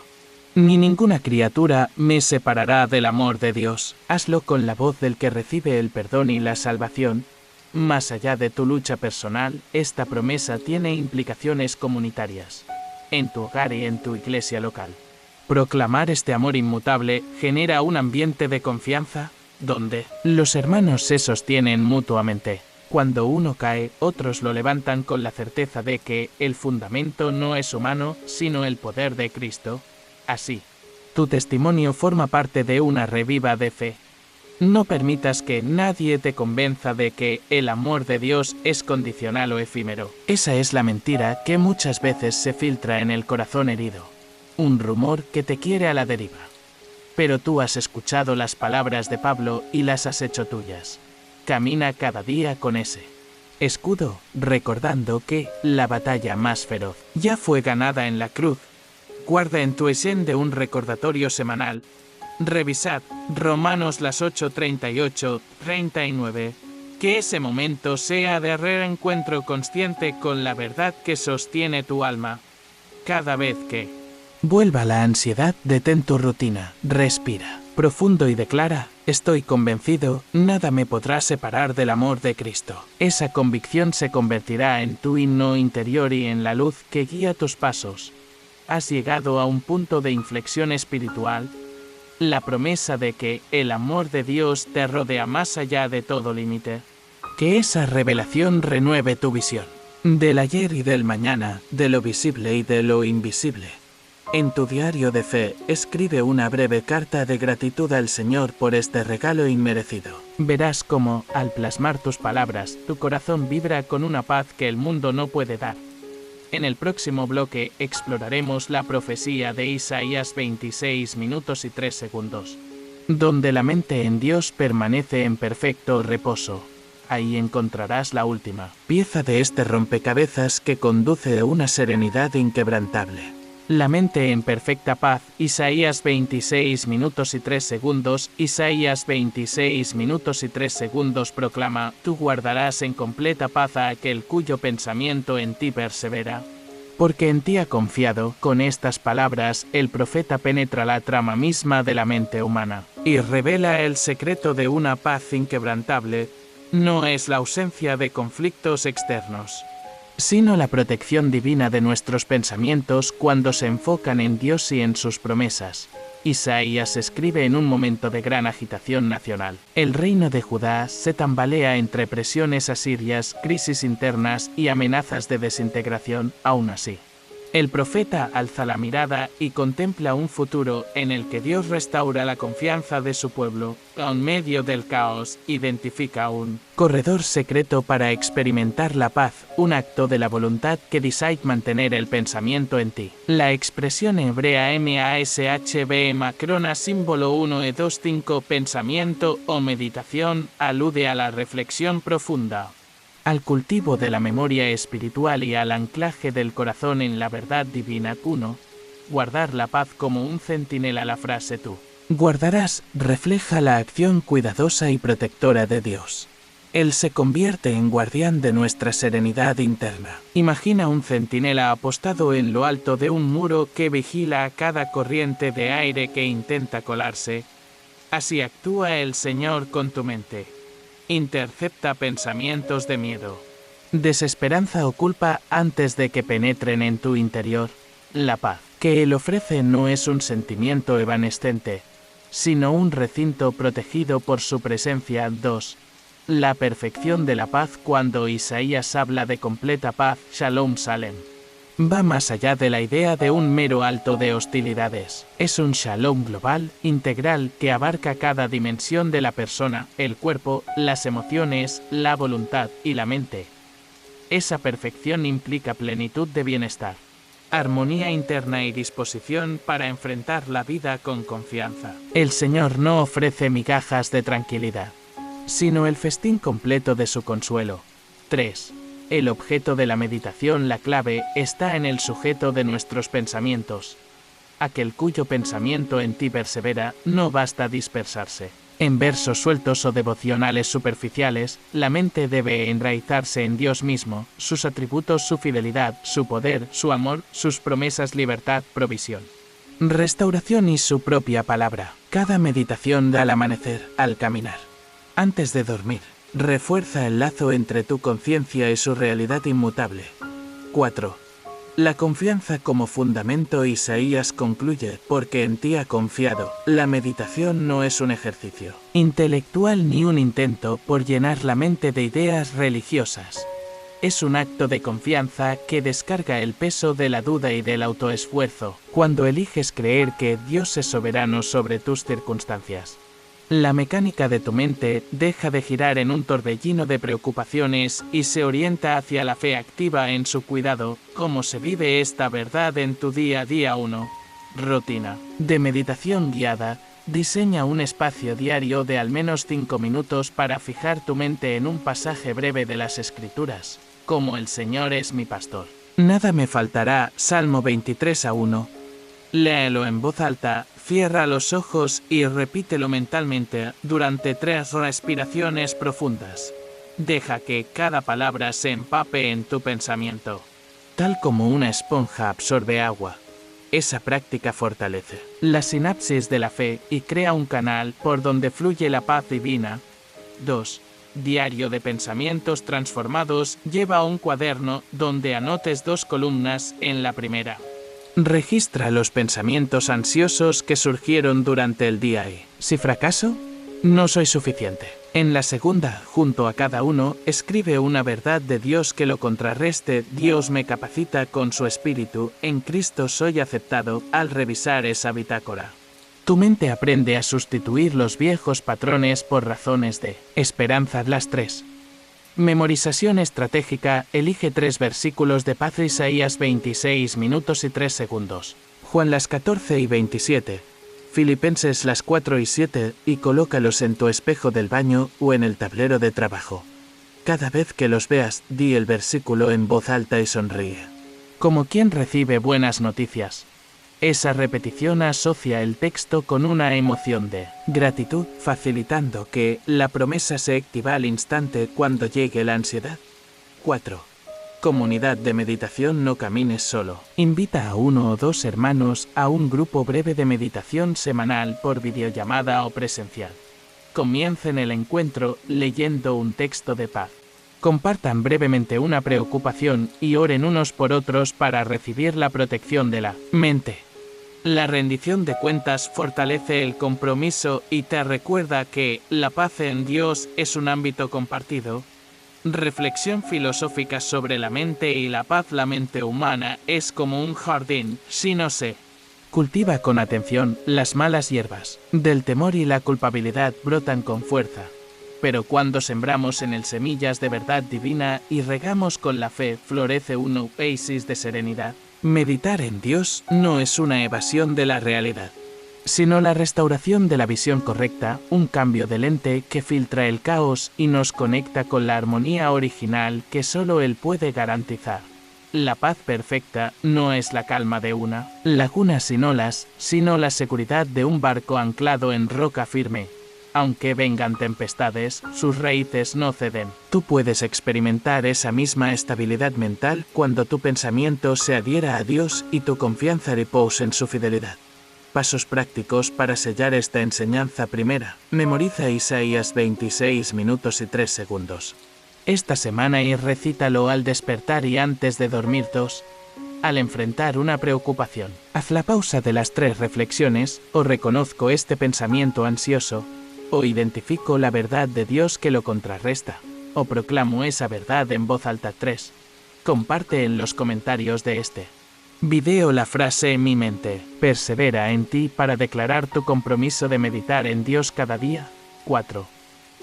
ni ninguna criatura me separará del amor de Dios. Hazlo con la voz del que recibe el perdón y la salvación. Más allá de tu lucha personal, esta promesa tiene implicaciones comunitarias, en tu hogar y en tu iglesia local. Proclamar este amor inmutable genera un ambiente de confianza, donde los hermanos se sostienen mutuamente. Cuando uno cae, otros lo levantan con la certeza de que el fundamento no es humano, sino el poder de Cristo. Así, tu testimonio forma parte de una reviva de fe. No permitas que nadie te convenza de que el amor de Dios es condicional o efímero. Esa es la mentira que muchas veces se filtra en el corazón herido. Un rumor que te quiere a la deriva. Pero tú has escuchado las palabras de Pablo y las has hecho tuyas. Camina cada día con ese escudo, recordando que la batalla más feroz ya fue ganada en la cruz. Guarda en tu de un recordatorio semanal. Revisad Romanos las 8:38, 39. Que ese momento sea de reencuentro consciente con la verdad que sostiene tu alma. Cada vez que vuelva la ansiedad, detén tu rutina, respira profundo y declara: estoy convencido, nada me podrá separar del amor de Cristo. Esa convicción se convertirá en tu himno interior y en la luz que guía tus pasos. Has llegado a un punto de inflexión espiritual. La promesa de que el amor de Dios te rodea más allá de todo límite. Que esa revelación renueve tu visión del ayer y del mañana, de lo visible y de lo invisible. En tu diario de fe, escribe una breve carta de gratitud al Señor por este regalo inmerecido. Verás cómo, al plasmar tus palabras, tu corazón vibra con una paz que el mundo no puede dar. En el próximo bloque exploraremos la profecía de Isaías 26 minutos y 3 segundos, donde la mente en Dios permanece en perfecto reposo. Ahí encontrarás la última pieza de este rompecabezas que conduce a una serenidad inquebrantable. La mente en perfecta paz, Isaías 26 minutos y 3 segundos, Isaías 26 minutos y 3 segundos proclama: tú guardarás en completa paz a aquel cuyo pensamiento en ti persevera. Porque en ti ha confiado. Con estas palabras, el profeta penetra la trama misma de la mente humana, y revela el secreto de una paz inquebrantable. No es la ausencia de conflictos externos, sino la protección divina de nuestros pensamientos cuando se enfocan en Dios y en sus promesas. Isaías escribe en un momento de gran agitación nacional. El reino de Judá se tambalea entre presiones asirias, crisis internas y amenazas de desintegración. Aún así, El profeta alza la mirada y contempla un futuro en el que Dios restaura la confianza de su pueblo. En medio del caos, identifica un corredor secreto para experimentar la paz, un acto de la voluntad que decide mantener el pensamiento en ti. La expresión hebrea MASHB macrona símbolo 1E25 pensamiento o meditación alude a la reflexión profunda, al cultivo de la memoria espiritual y al anclaje del corazón en la verdad divina. 1. Guardar la paz como un centinela. La frase tú guardarás refleja la acción cuidadosa y protectora de Dios. Él se convierte en guardián de nuestra serenidad interna. Imagina un centinela apostado en lo alto de un muro que vigila a cada corriente de aire que intenta colarse. Así actúa el Señor con tu mente. Intercepta pensamientos de miedo, desesperanza o culpa antes de que penetren en tu interior. La paz que Él ofrece no es un sentimiento evanescente, sino un recinto protegido por su presencia. 2. La perfección de la paz. Cuando Isaías habla de completa paz, Shalom Salem, va más allá de la idea de un mero alto de hostilidades. Es un shalom global, integral, que abarca cada dimensión de la persona, el cuerpo, las emociones, la voluntad y la mente. Esa perfección implica plenitud de bienestar, armonía interna y disposición para enfrentar la vida con confianza. El Señor no ofrece migajas de tranquilidad, sino el festín completo de su consuelo. 3. El objeto de la meditación. La clave está en el sujeto de nuestros pensamientos. Aquel cuyo pensamiento en ti persevera, no basta dispersarse en versos sueltos o devocionales superficiales. La mente debe enraizarse en Dios mismo, sus atributos, su fidelidad, su poder, su amor, sus promesas, libertad, provisión, restauración y su propia palabra. Cada meditación da al amanecer, al caminar, antes de dormir, refuerza el lazo entre tu conciencia y su realidad inmutable. 4. La confianza como fundamento. Isaías concluye, porque en ti ha confiado. La meditación no es un ejercicio intelectual ni un intento por llenar la mente de ideas religiosas. Es un acto de confianza que descarga el peso de la duda y del autoesfuerzo, cuando eliges creer que Dios es soberano sobre tus circunstancias. La mecánica de tu mente deja de girar en un torbellino de preocupaciones y se orienta hacia la fe activa en su cuidado. ¿Cómo se vive esta verdad en tu día a día? 1. Rutina de meditación guiada. Diseña un espacio diario de al menos 5 minutos para fijar tu mente en un pasaje breve de las Escrituras, como el Señor es mi pastor, nada me faltará. Salmo 23:1. Léelo en voz alta, cierra los ojos y repítelo mentalmente durante 3 respiraciones profundas. Deja que cada palabra se empape en tu pensamiento, tal como una esponja absorbe agua. Esa práctica fortalece la sinapsis de la fe y crea un canal por donde fluye la paz divina. 2. Diario de pensamientos transformados. Lleva un cuaderno donde anotes 2 columnas. En la primera, registra los pensamientos ansiosos que surgieron durante el día y, si fracaso, no soy suficiente. En la segunda, junto a cada uno, escribe una verdad de Dios que lo contrarreste. Dios me capacita con su espíritu, en Cristo soy aceptado. Al revisar esa bitácora, tu mente aprende a sustituir los viejos patrones por razones de esperanza. Las 3. Memorización estratégica. Elige 3 versículos de paz. Isaías 26 minutos y 3 segundos. Juan las 14 y 27. Filipenses las 4 y 7, y colócalos en tu espejo del baño o en el tablero de trabajo. Cada vez que los veas, di el versículo en voz alta y sonríe, como quien recibe buenas noticias. Esa repetición asocia el texto con una emoción de gratitud, facilitando que la promesa se activa al instante cuando llegue la ansiedad. 4. Comunidad de meditación. No camines solo. Invita a 1 o 2 hermanos a un grupo breve de meditación semanal por videollamada o presencial. Comiencen el encuentro leyendo un texto de paz. Compartan brevemente una preocupación y oren unos por otros para recibir la protección de la mente. La rendición de cuentas fortalece el compromiso y te recuerda que la paz en Dios es un ámbito compartido. Reflexión filosófica sobre la mente y la paz. La mente humana es como un jardín, si no se cultiva con atención, las malas hierbas del temor y la culpabilidad brotan con fuerza. Pero cuando sembramos en él semillas de verdad divina y regamos con la fe, florece un oasis de serenidad. Meditar en Dios no es una evasión de la realidad, sino la restauración de la visión correcta, un cambio de lente que filtra el caos y nos conecta con la armonía original que solo Él puede garantizar. La paz perfecta no es la calma de una laguna sin olas, sino la seguridad de un barco anclado en roca firme. Aunque vengan tempestades, sus raíces no ceden. Tú puedes experimentar esa misma estabilidad mental cuando tu pensamiento se adhiera a Dios y tu confianza repose en su fidelidad. Pasos prácticos para sellar esta enseñanza primera. Memoriza Isaías 26 minutos y 3 segundos. Esta semana y recítalo al despertar y antes de dormir. 2. Al enfrentar una preocupación, haz la pausa de las 3 reflexiones, o reconozco este pensamiento ansioso, o identifico la verdad de Dios que lo contrarresta, o proclamo esa verdad en voz alta. 3. Comparte en los comentarios de este video la frase en mi mente, persevera en ti para declarar tu compromiso de meditar en Dios cada día. 4.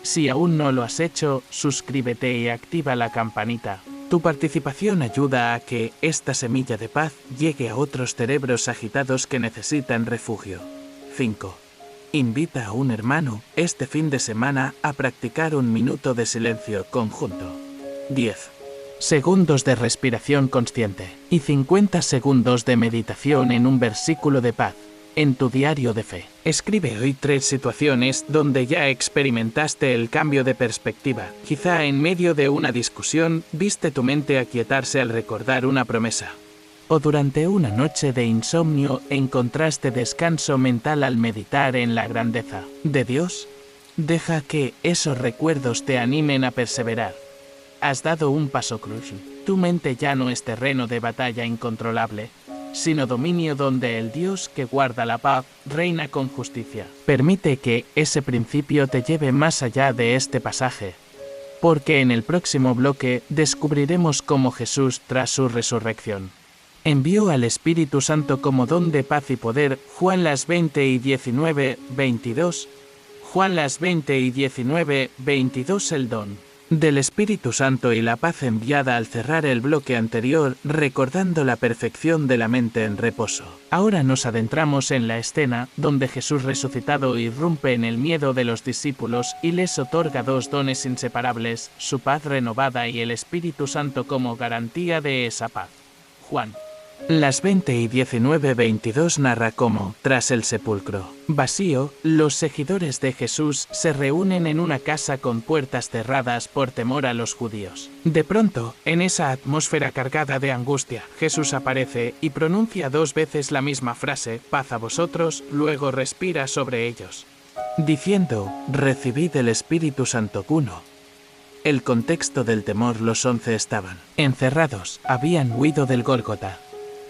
Si aún no lo has hecho, suscríbete y activa la campanita. Tu participación ayuda a que esta semilla de paz llegue a otros cerebros agitados que necesitan refugio. 5. Invita a un hermano este fin de semana a practicar 1 minuto de silencio conjunto. 10 segundos de respiración consciente y 50 segundos de meditación en un versículo de paz. En tu diario de fe, escribe hoy 3 situaciones donde ya experimentaste el cambio de perspectiva. Quizá en medio de una discusión, viste tu mente aquietarse al recordar una promesa. O durante una noche de insomnio encontraste descanso mental al meditar en la grandeza de Dios. Deja que esos recuerdos te animen a perseverar. Has dado un paso crucial. Tu mente ya no es terreno de batalla incontrolable, sino dominio donde el Dios que guarda la paz reina con justicia. Permite que ese principio te lleve más allá de este pasaje, porque en el próximo bloque descubriremos cómo Jesús, tras su resurrección, envió al Espíritu Santo como don de paz y poder. Juan 20:19-22. Juan 20:19-22. El don del Espíritu Santo y la paz enviada al cerrar el bloque anterior, recordando la perfección de la mente en reposo. Ahora nos adentramos en la escena donde Jesús resucitado irrumpe en el miedo de los discípulos y les otorga 2 dones inseparables, su paz renovada y el Espíritu Santo como garantía de esa paz. Juan 20:19-22 narra cómo, tras el sepulcro vacío, los seguidores de Jesús se reúnen en una casa con puertas cerradas por temor a los judíos. De pronto, en esa atmósfera cargada de angustia, Jesús aparece y pronuncia 2 veces la misma frase, paz a vosotros, luego respira sobre ellos, diciendo, recibid el Espíritu Santo. 1. El contexto del temor. Los 11 estaban encerrados, habían huido del Gólgota.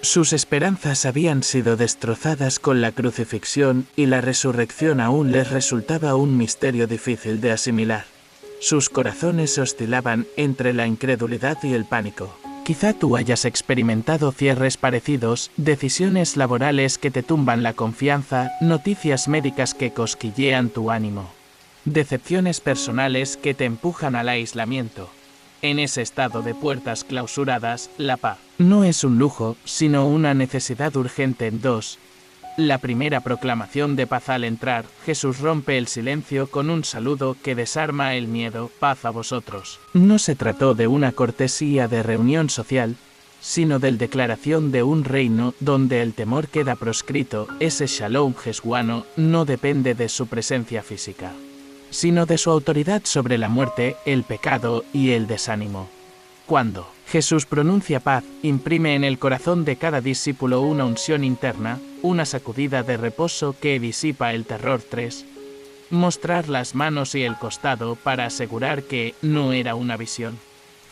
Sus esperanzas habían sido destrozadas con la crucifixión y la resurrección aún les resultaba un misterio difícil de asimilar. Sus corazones oscilaban entre la incredulidad y el pánico. Quizá tú hayas experimentado cierres parecidos, decisiones laborales que te tumban la confianza, noticias médicas que cosquillean tu ánimo, decepciones personales que te empujan al aislamiento. En ese estado de puertas clausuradas, la paz no es un lujo, sino una necesidad urgente. 2. La primera proclamación de paz. Al entrar, Jesús rompe el silencio con un saludo que desarma el miedo, paz a vosotros. No se trató de una cortesía de reunión social, sino de declaración de un reino donde el temor queda proscrito. Ese shalom jesuano no depende de su presencia física, sino de su autoridad sobre la muerte, el pecado y el desánimo. Cuando Jesús pronuncia paz, imprime en el corazón de cada discípulo una unción interna, una sacudida de reposo que disipa el terror. 3. Mostrar las manos y el costado para asegurar que no era una visión.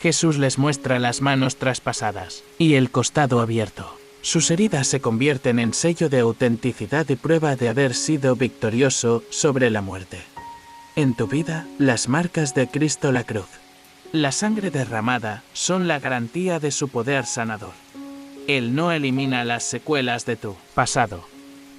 Jesús les muestra las manos traspasadas y el costado abierto. Sus heridas se convierten en sello de autenticidad y prueba de haber sido victorioso sobre la muerte. En tu vida, las marcas de Cristo la cruz. La sangre derramada son la garantía de su poder sanador. Él no elimina las secuelas de tu pasado,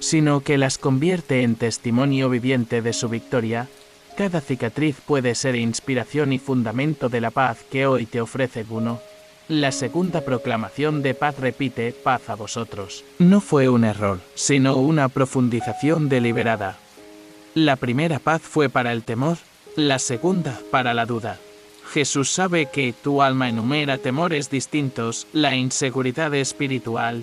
sino que las convierte en testimonio viviente de su victoria. Cada cicatriz puede ser inspiración y fundamento de la paz que hoy te ofrece Guno. La segunda proclamación de paz repite, paz a vosotros. No fue un error, sino una profundización deliberada. La primera paz fue para el temor, la segunda para la duda. Jesús sabe que tu alma enumera temores distintos, la inseguridad espiritual,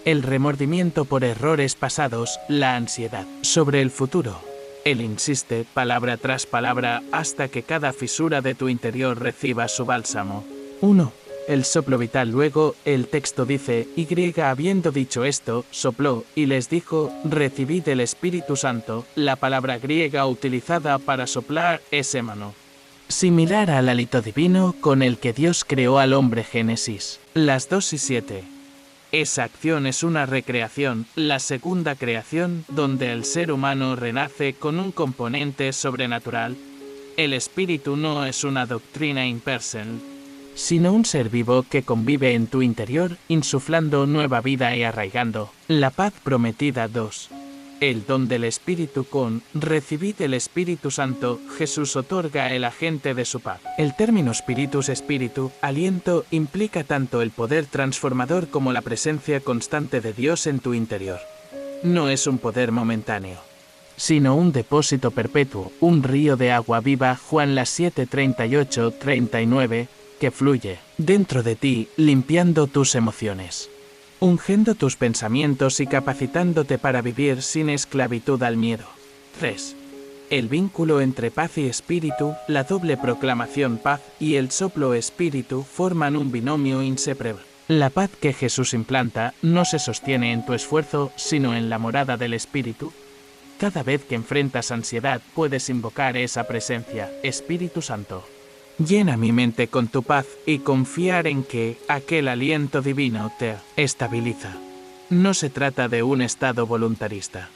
el remordimiento por errores pasados, la ansiedad sobre el futuro. Él insiste, palabra tras palabra, hasta que cada fisura de tu interior reciba su bálsamo. 1. El soplo vital. Luego, el texto dice, Y habiendo dicho esto, sopló, y les dijo, recibid el Espíritu Santo. La palabra griega utilizada para soplar es hémano, similar al hálito divino con el que Dios creó al hombre. Génesis. Las 2 y 7. Esa acción es una recreación, la segunda creación, donde el ser humano renace con un componente sobrenatural. El espíritu no es una doctrina impersonal, sino un ser vivo que convive en tu interior, insuflando nueva vida y arraigando la paz prometida. 2. El don del Espíritu. Con recibid el Espíritu Santo, Jesús otorga el agente de su paz. El término spiritus, espíritu, aliento, implica tanto el poder transformador como la presencia constante de Dios en tu interior. No es un poder momentáneo, sino un depósito perpetuo, un río de agua viva. Juan las 7:38-39, que fluye dentro de ti, limpiando tus emociones, ungiendo tus pensamientos y capacitándote para vivir sin esclavitud al miedo. 3. El vínculo entre paz y espíritu, la doble proclamación paz y el soplo espíritu forman un binomio inseparable. La paz que Jesús implanta no se sostiene en tu esfuerzo, sino en la morada del espíritu. Cada vez que enfrentas ansiedad, puedes invocar esa presencia, Espíritu Santo. Llena mi mente con tu paz y confiar en que aquel aliento divino te estabiliza. No se trata de un estado voluntarista,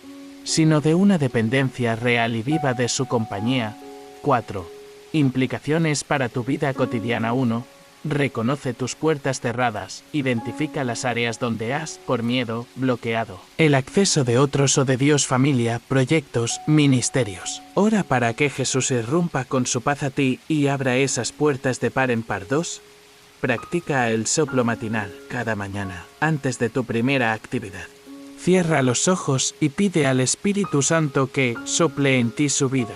sino de una dependencia real y viva de su compañía. 4. Implicaciones para tu vida cotidiana. 1. Reconoce tus puertas cerradas, identifica las áreas donde has, por miedo, bloqueado el acceso de otros o de Dios, familia, proyectos, ministerios. Ora para que Jesús irrumpa con su paz a ti y abra esas puertas de par en par. 2. Practica el soplo matinal cada mañana, antes de tu primera actividad. Cierra los ojos y pide al Espíritu Santo que sople en ti su vida.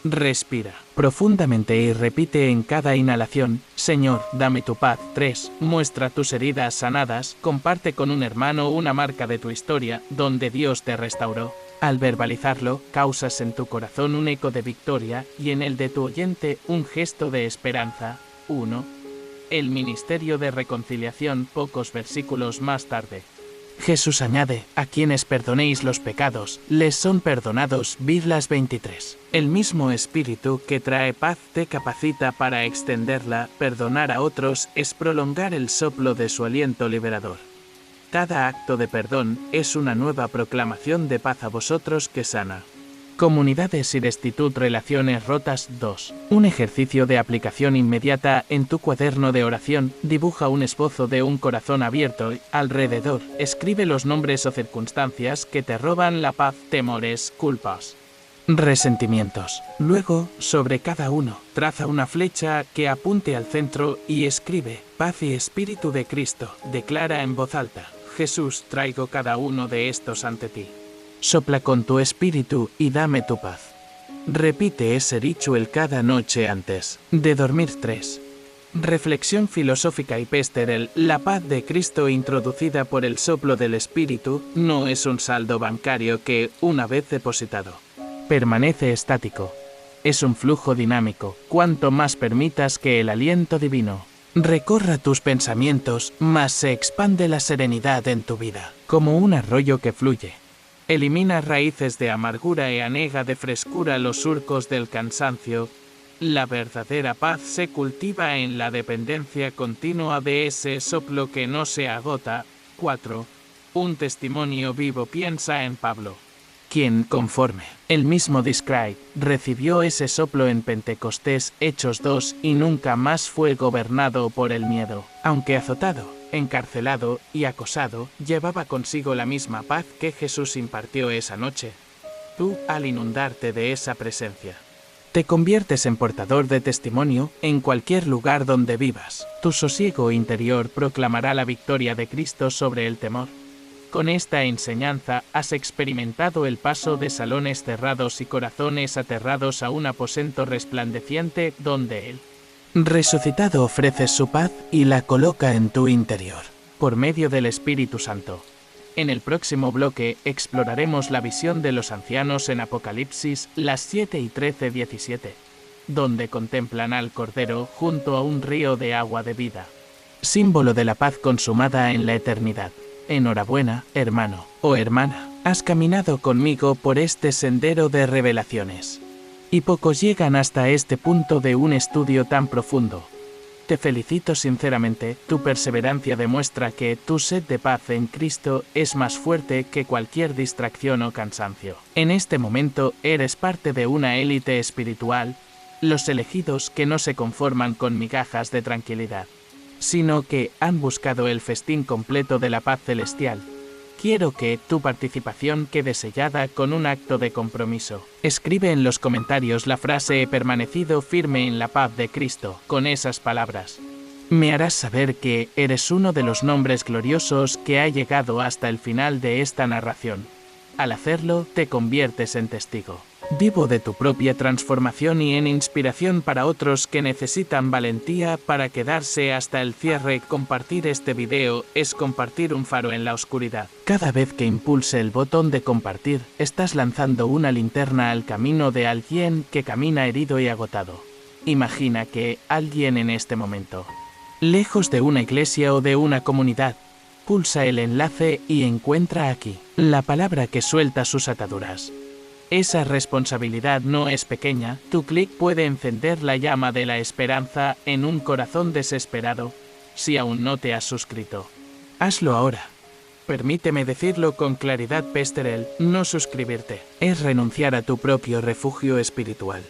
Respira profundamente y repite en cada inhalación, Señor, dame tu paz. 3. Muestra tus heridas sanadas, comparte con un hermano una marca de tu historia, donde Dios te restauró. Al verbalizarlo, causas en tu corazón un eco de victoria y en el de tu oyente un gesto de esperanza. 1. El ministerio de reconciliación. Pocos versículos más tarde, Jesús añade, a quienes perdonéis los pecados, les son perdonados. Vidlas 23. El mismo Espíritu que trae paz te capacita para extenderla. Perdonar a otros es prolongar el soplo de su aliento liberador. Cada acto de perdón es una nueva proclamación de paz a vosotros que sana. Comunidades y destitut relaciones rotas. 2. Un ejercicio de aplicación inmediata. En tu cuaderno de oración, dibuja un esbozo de un corazón abierto y, alrededor, escribe los nombres o circunstancias que te roban la paz, temores, culpas, resentimientos. Luego, sobre cada uno, traza una flecha que apunte al centro y escribe, paz y Espíritu de Cristo. Declara en voz alta, Jesús, traigo cada uno de estos ante ti. Sopla con tu espíritu y dame tu paz. Repite ese ritual cada noche antes de dormir. 3. Reflexión filosófica y pastoral. La paz de Cristo introducida por el soplo del Espíritu no es un saldo bancario que, una vez depositado, permanece estático. Es un flujo dinámico. Cuanto más permitas que el aliento divino recorra tus pensamientos, más se expande la serenidad en tu vida, como un arroyo que fluye. Elimina raíces de amargura y anega de frescura los surcos del cansancio. La verdadera paz se cultiva en la dependencia continua de ese soplo que no se agota. 4. Un testimonio vivo. Piensa en Pablo. quien, conforme el mismo describe, recibió ese soplo en Pentecostés, Hechos 2, y nunca más fue gobernado por el miedo. Aunque azotado, encarcelado y acosado, llevaba consigo la misma paz que Jesús impartió esa noche. Tú, al inundarte de esa presencia, te conviertes en portador de testimonio en cualquier lugar donde vivas. Tu sosiego interior proclamará la victoria de Cristo sobre el temor. Con esta enseñanza has experimentado el paso de salones cerrados y corazones aterrados a un aposento resplandeciente donde Él, resucitado, ofrece su paz y la coloca en tu interior, por medio del Espíritu Santo. En el próximo bloque exploraremos la visión de los ancianos en Apocalipsis, las 7 y 13:17, donde contemplan al Cordero junto a un río de agua de vida, símbolo de la paz consumada en la eternidad. Enhorabuena, hermano o hermana, has caminado conmigo por este sendero de revelaciones. Y pocos llegan hasta este punto de un estudio tan profundo. Te felicito sinceramente, tu perseverancia demuestra que tu sed de paz en Cristo es más fuerte que cualquier distracción o cansancio. En este momento eres parte de una élite espiritual, los elegidos que no se conforman con migajas de tranquilidad, sino que han buscado el festín completo de la paz celestial. Quiero que tu participación quede sellada con un acto de compromiso. Escribe en los comentarios la frase "he permanecido firme en la paz de Cristo". Con esas palabras, me harás saber que eres uno de los nombres gloriosos que ha llegado hasta el final de esta narración. Al hacerlo, te conviertes en testigo vivo de tu propia transformación y en inspiración para otros que necesitan valentía para quedarse hasta el cierre. Compartir este video es compartir un faro en la oscuridad. Cada vez que impulse el botón de compartir, estás lanzando una linterna al camino de alguien que camina herido y agotado. Imagina que alguien en este momento, lejos de una iglesia o de una comunidad, pulsa el enlace y encuentra aquí la palabra que suelta sus ataduras. Esa responsabilidad no es pequeña. Tu clic puede encender la llama de la esperanza en un corazón desesperado. Si aún no te has suscrito, hazlo ahora. Permíteme decirlo con claridad, Pesterel, no suscribirte es renunciar a tu propio refugio espiritual.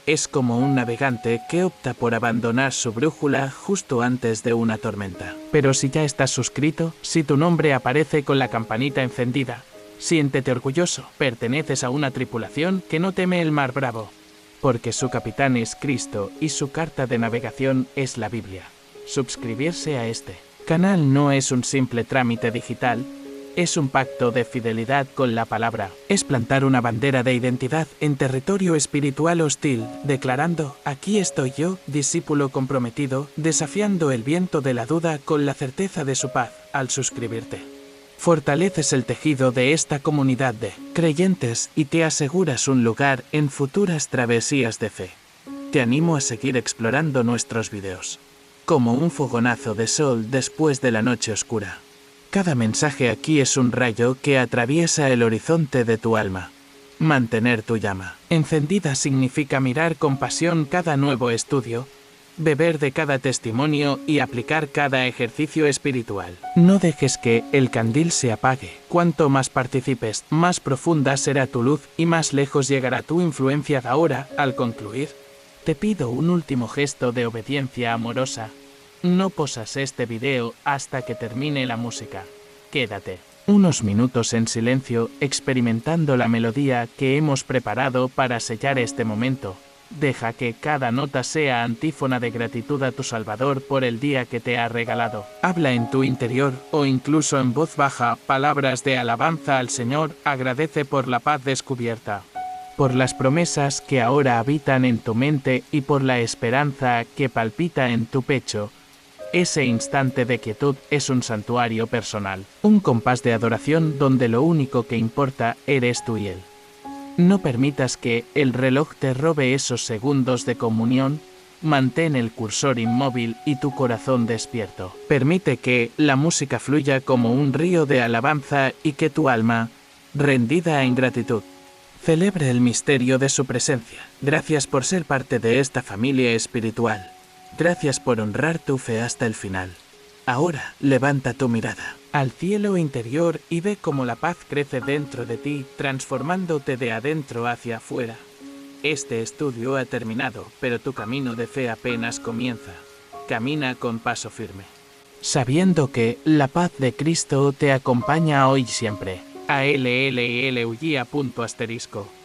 Es como un navegante que opta por abandonar su brújula justo antes de una tormenta. Pero si ya estás suscrito, si tu nombre aparece con la campanita encendida, siéntete orgulloso, perteneces a una tripulación que no teme el mar bravo, porque su capitán es Cristo y su carta de navegación es la Biblia. Suscribirse a este canal no es un simple trámite digital, es un pacto de fidelidad con la palabra. Es plantar una bandera de identidad en territorio espiritual hostil, declarando: aquí estoy yo, discípulo comprometido, desafiando el viento de la duda con la certeza de su paz. Al suscribirte, fortaleces el tejido de esta comunidad de creyentes y te aseguras un lugar en futuras travesías de fe. Te animo a seguir explorando nuestros videos, como un fogonazo de sol después de la noche oscura. Cada mensaje aquí es un rayo que atraviesa el horizonte de tu alma. Mantener tu llama encendida significa mirar con pasión cada nuevo estudio, beber de cada testimonio y aplicar cada ejercicio espiritual. No dejes que el candil se apague. Cuanto más participes, más profunda será tu luz y más lejos llegará tu influencia. Ahora, al concluir, te pido un último gesto de obediencia amorosa. No posas este video hasta que termine la música. Quédate unos minutos en silencio experimentando la melodía que hemos preparado para sellar este momento. Deja que cada nota sea antífona de gratitud a tu Salvador por el día que te ha regalado. Habla en tu interior, o incluso en voz baja, palabras de alabanza al Señor. Agradece por la paz descubierta, por las promesas que ahora habitan en tu mente y por la esperanza que palpita en tu pecho. Ese instante de quietud es un santuario personal, un compás de adoración donde lo único que importa eres tú y Él. No permitas que el reloj te robe esos segundos de comunión. Mantén el cursor inmóvil y tu corazón despierto. Permite que la música fluya como un río de alabanza y que tu alma, rendida en gratitud, celebre el misterio de su presencia. Gracias por ser parte de esta familia espiritual. Gracias por honrar tu fe hasta el final. Ahora, levanta tu mirada al cielo interior y ve cómo la paz crece dentro de ti, transformándote de adentro hacia afuera. Este estudio ha terminado, pero tu camino de fe apenas comienza. Camina con paso firme, sabiendo que la paz de Cristo te acompaña hoy y siempre. ALLIL.